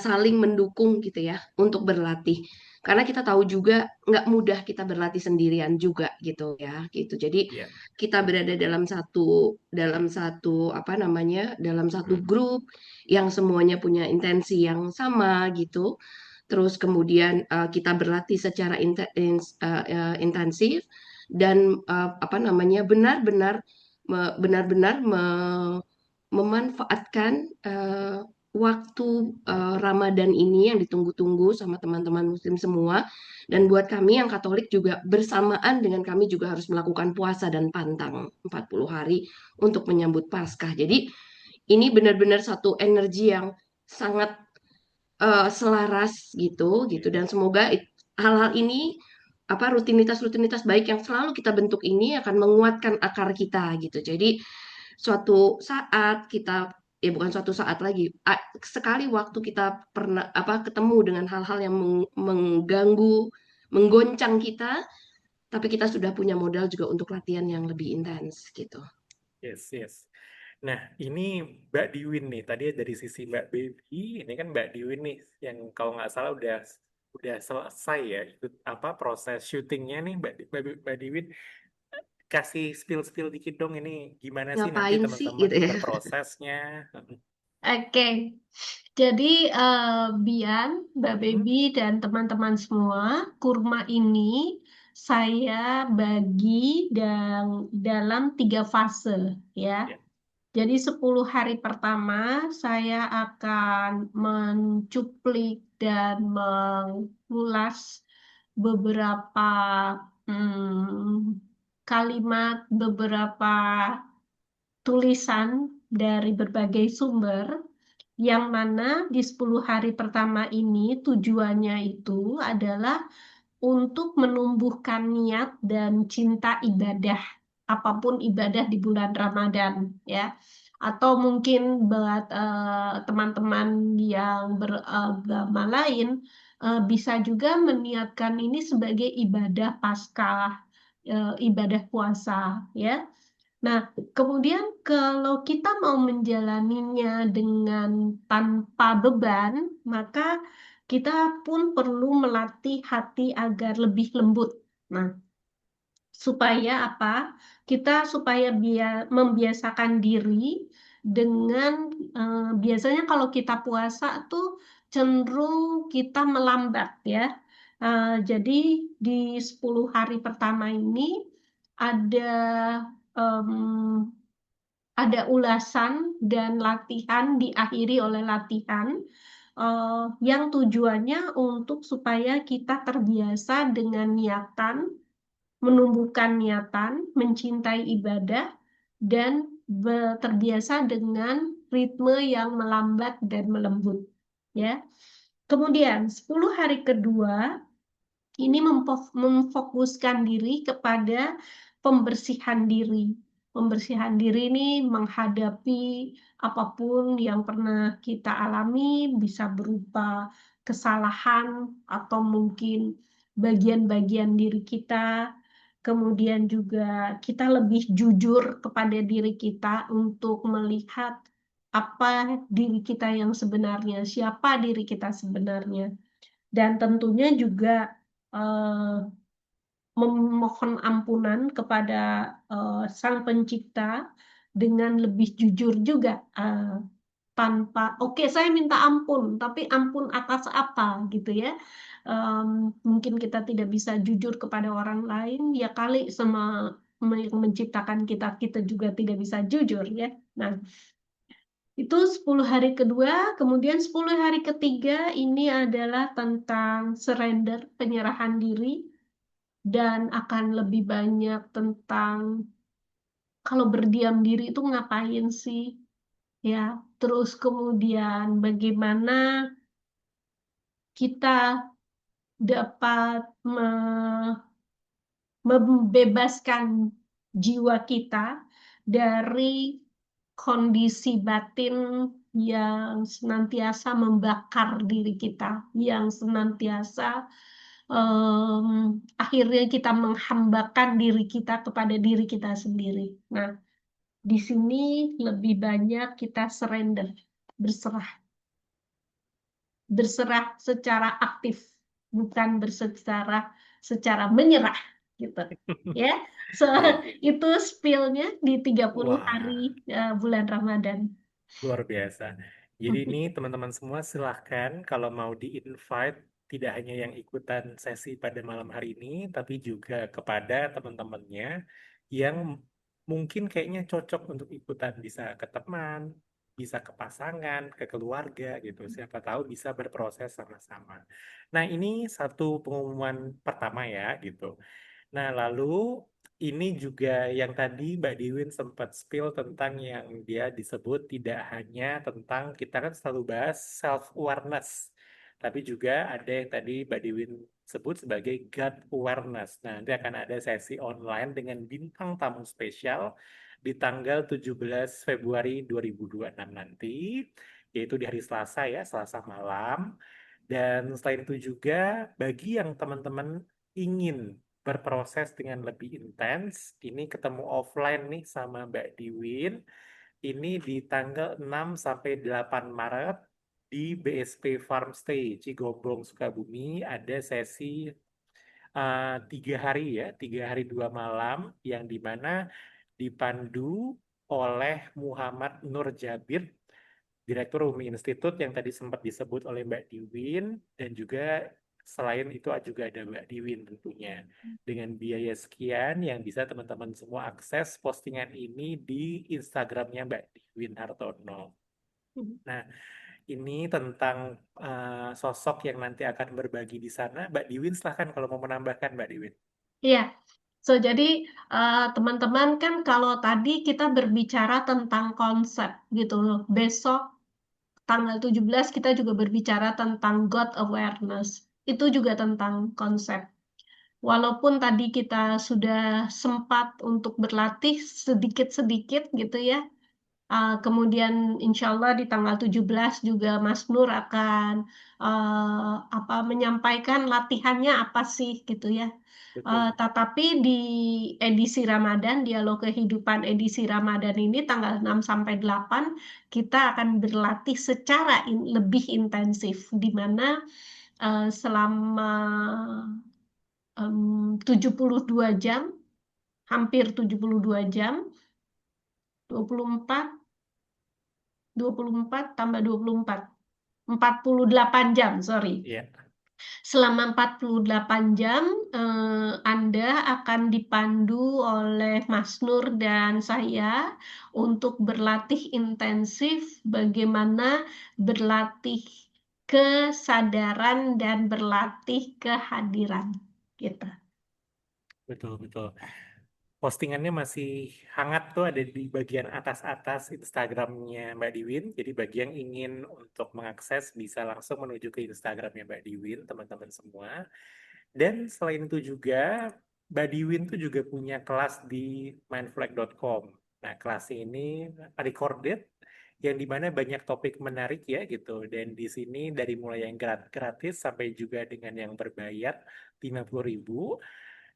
saling mendukung gitu ya untuk berlatih. Karena kita tahu juga nggak mudah kita berlatih sendirian juga gitu ya, gitu. Jadi Iya. kita berada dalam satu grup yang semuanya punya intensi yang sama gitu. Terus kemudian kita berlatih secara intensif dan benar-benar memanfaatkan waktu Ramadan ini yang ditunggu-tunggu sama teman-teman Muslim semua. Dan buat kami yang Katolik juga bersamaan dengan kami juga harus melakukan puasa dan pantang 40 hari untuk menyambut Paskah. Jadi ini benar-benar satu energi yang sangat selaras gitu dan semoga hal-hal ini rutinitas-rutinitas baik yang selalu kita bentuk ini akan menguatkan akar kita gitu. Jadi suatu saat kita bukan suatu saat lagi, sekali waktu kita pernah ketemu dengan hal-hal yang mengganggu, menggoncang kita, tapi kita sudah punya modal juga untuk latihan yang lebih intens gitu. Yes. Nah, ini Mbak Diwin nih. Tadi dari sisi Mbak Baby, ini kan Mbak Diwin nih yang kalau nggak salah udah selesai ya ikut proses syutingnya nih Mbak Diwin. Kasih spill dikit dong ini gimana sih nanti Ngapain sih teman-teman gitu ya? berprosesnya. Oke, jadi Bian, Mbak Baby, dan teman-teman semua, kurma ini saya bagi dalam 3 fase ya. Ya. Jadi 10 hari pertama saya akan mencuplik dan mengulas beberapa kalimat, beberapa tulisan dari berbagai sumber yang mana di 10 hari pertama ini tujuannya itu adalah untuk menumbuhkan niat dan cinta ibadah, apapun ibadah di bulan Ramadan ya. Atau mungkin buat teman-teman yang beragama lain bisa juga meniatkan ini sebagai ibadah Paskah, ibadah puasa ya. Nah, kemudian kalau kita mau menjalaninya dengan tanpa beban, maka kita pun perlu melatih hati agar lebih lembut. Nah, supaya apa? Kita supaya membiasakan diri dengan biasanya kalau kita puasa tuh cenderung kita melambat ya. Jadi di 10 hari pertama ini ada ada ulasan dan latihan diakhiri oleh latihan yang tujuannya untuk supaya kita terbiasa dengan niatan, menumbuhkan niatan, mencintai ibadah, dan terbiasa dengan ritme yang melambat dan melembut. Ya. Kemudian 10 hari kedua ini memfokuskan diri kepada pembersihan diri. Pembersihan diri ini menghadapi apapun yang pernah kita alami, bisa berupa kesalahan atau mungkin bagian-bagian diri kita. Kemudian juga kita lebih jujur kepada diri kita untuk melihat apa diri kita yang sebenarnya, siapa diri kita sebenarnya. Dan tentunya juga memohon ampunan kepada Sang Pencipta dengan lebih jujur juga, tanpa oke saya minta ampun, tapi ampun atas apa gitu ya. Mungkin kita tidak bisa jujur kepada orang lain, ya kali sama yang menciptakan kita, kita juga tidak bisa jujur ya. Nah, itu 10 hari kedua, kemudian 10 hari ketiga ini adalah tentang surrender, penyerahan diri, dan akan lebih banyak tentang kalau berdiam diri itu ngapain sih, ya. Terus kemudian bagaimana kita dapat membebaskan jiwa kita dari kondisi batin yang senantiasa membakar diri kita, yang senantiasa akhirnya kita menghambakan diri kita kepada diri kita sendiri. Nah, di sini lebih banyak kita surrender, berserah, berserah secara aktif, bukan berserah secara menyerah, gitu. Ya, so itu spillnya di 30 Wah, hari bulan Ramadan. luar biasa. Jadi ini teman-teman semua silahkan kalau mau di-invite tidak hanya yang ikutan sesi pada malam hari ini, tapi juga kepada teman-temannya yang mungkin kayaknya cocok untuk ikutan, bisa ke teman, bisa ke pasangan, ke keluarga gitu. Siapa tahu bisa berproses sama-sama. Nah, ini satu pengumuman pertama ya gitu. Nah, lalu ini juga yang tadi Mbak Diwin sempat spill tentang yang dia disebut tidak hanya tentang kita kan selalu bahas self-awareness, tapi juga ada yang tadi Mbak Diwin sebut sebagai God awareness. Nah, nanti akan ada sesi online dengan bintang tamu spesial di tanggal 17 Februari 2026 nanti, yaitu di hari Selasa ya, Selasa malam. Dan selain itu juga bagi yang teman-teman ingin berproses dengan lebih intens, ini ketemu offline nih sama Mbak Diwin. Ini di tanggal 6 sampai 8 Maret di BSP Farmstay Cigombong Sukabumi ada sesi 3 hari ya, 3 hari 2 malam yang dimana dipandu oleh Muhammad Nur Jabir, Direktur Umi Institute yang tadi sempat disebut oleh Mbak Diwin, dan juga selain itu juga ada Mbak Diwin tentunya. Dengan biaya sekian yang bisa teman-teman semua akses postingan ini di Instagramnya Mbak Diwin Hartono. Nah, ini tentang sosok yang nanti akan berbagi di sana. Mbak Diwin, silahkan kalau mau menambahkan, Mbak Diwin. Iya, so jadi teman-teman kan kalau tadi kita berbicara tentang konsep gitu, besok tanggal 17 kita juga berbicara tentang God awareness. Itu juga tentang konsep. Walaupun tadi kita sudah sempat untuk berlatih sedikit-sedikit gitu ya. Kemudian insya Allah di tanggal 17 juga Mas Nur akan menyampaikan latihannya apa sih gitu ya. Betul. Tetapi di edisi Ramadan, Dialog Kehidupan edisi Ramadan ini tanggal 6 sampai 8 kita akan berlatih secara lebih intensif di mana selama 72 jam, hampir 72 jam, 24 tambah 24, 48 jam, sorry. Iya. Selama 48 jam, Anda akan dipandu oleh Mas Nur dan saya untuk berlatih intensif bagaimana berlatih kesadaran dan berlatih kehadiran. Gitu. Betul, betul. postingannya masih hangat tuh, ada di bagian atas-atas Instagramnya Mbak Diwin. Jadi bagi yang ingin untuk mengakses bisa langsung menuju ke Instagramnya Mbak Diwin, teman-teman semua. Dan selain itu juga Mbak Diwin tuh juga punya kelas di mindfulek.com. Nah, kelas ini recorded yang dimana banyak topik menarik ya gitu. Dan di sini dari mulai yang gratis sampai juga dengan yang berbayar 50.000.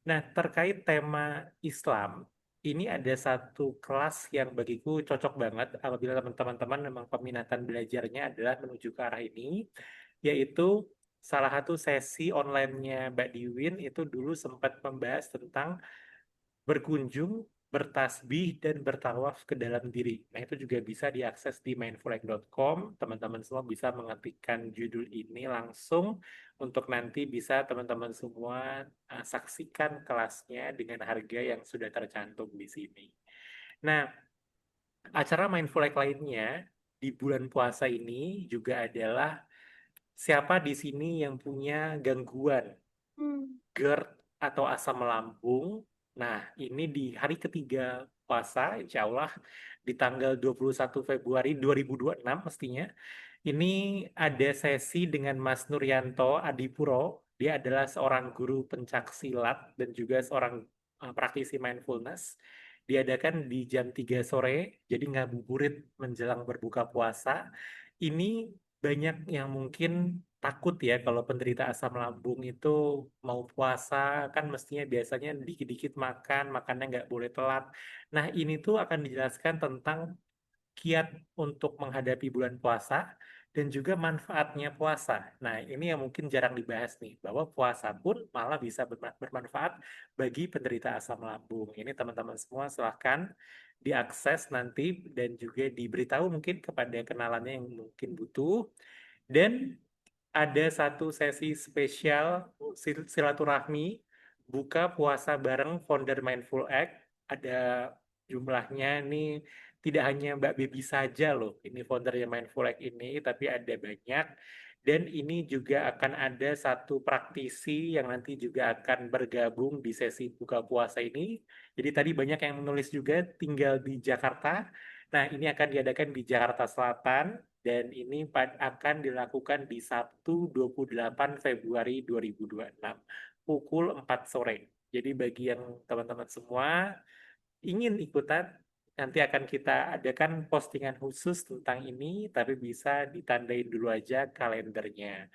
Nah, terkait tema Islam, ini ada satu kelas yang bagiku cocok banget apabila teman-teman memang peminatan belajarnya adalah menuju ke arah ini, yaitu salah satu sesi online-nya Mbak Diwin itu dulu sempat membahas tentang berkunjung, bertasbih, dan bertawaf ke dalam diri. Nah, itu juga bisa diakses di mindfulek.com. Teman-teman semua bisa mengetikkan judul ini langsung untuk nanti bisa teman-teman semua saksikan kelasnya dengan harga yang sudah tercantum di sini. Nah, acara Mindfulek lainnya di bulan puasa ini juga adalah siapa di sini yang punya gangguan GERD atau asam lambung. Nah, ini di hari ketiga puasa, insya Allah di tanggal 21 Februari 2026 mestinya. Ini ada sesi dengan Mas Nuryanto Adipuro. Dia adalah seorang guru pencak silat dan juga seorang praktisi mindfulness. Diadakan di jam 3 sore, jadi ngabuburit menjelang berbuka puasa. Ini banyak yang mungkin takut ya kalau penderita asam lambung itu mau puasa kan mestinya biasanya dikit-dikit makan, makannya nggak boleh telat. Nah ini tuh akan dijelaskan tentang kiat untuk menghadapi bulan puasa dan juga manfaatnya puasa. Nah ini yang mungkin jarang dibahas nih, bahwa puasa pun malah bisa bermanfaat bagi penderita asam lambung. Ini teman-teman semua silahkan diakses nanti dan juga diberitahu mungkin kepada kenalannya yang mungkin butuh. Dan ada satu sesi spesial silaturahmi buka puasa bareng founder Mindful Act. Ada jumlahnya nih tidak hanya Mbak Bebi saja loh, ini foundernya Mindful Act ini, tapi ada banyak. Dan ini juga akan ada satu praktisi yang nanti juga akan bergabung di sesi buka puasa ini. Jadi tadi banyak yang menulis juga tinggal di Jakarta. Nah, ini akan diadakan di Jakarta Selatan dan ini akan dilakukan di Sabtu 28 Februari 2026 pukul 4 sore. Jadi bagi yang teman-teman semua ingin ikutan, nanti akan kita adakan postingan khusus tentang ini, tapi bisa ditandain dulu aja kalendernya.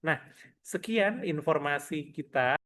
Nah, sekian informasi kita.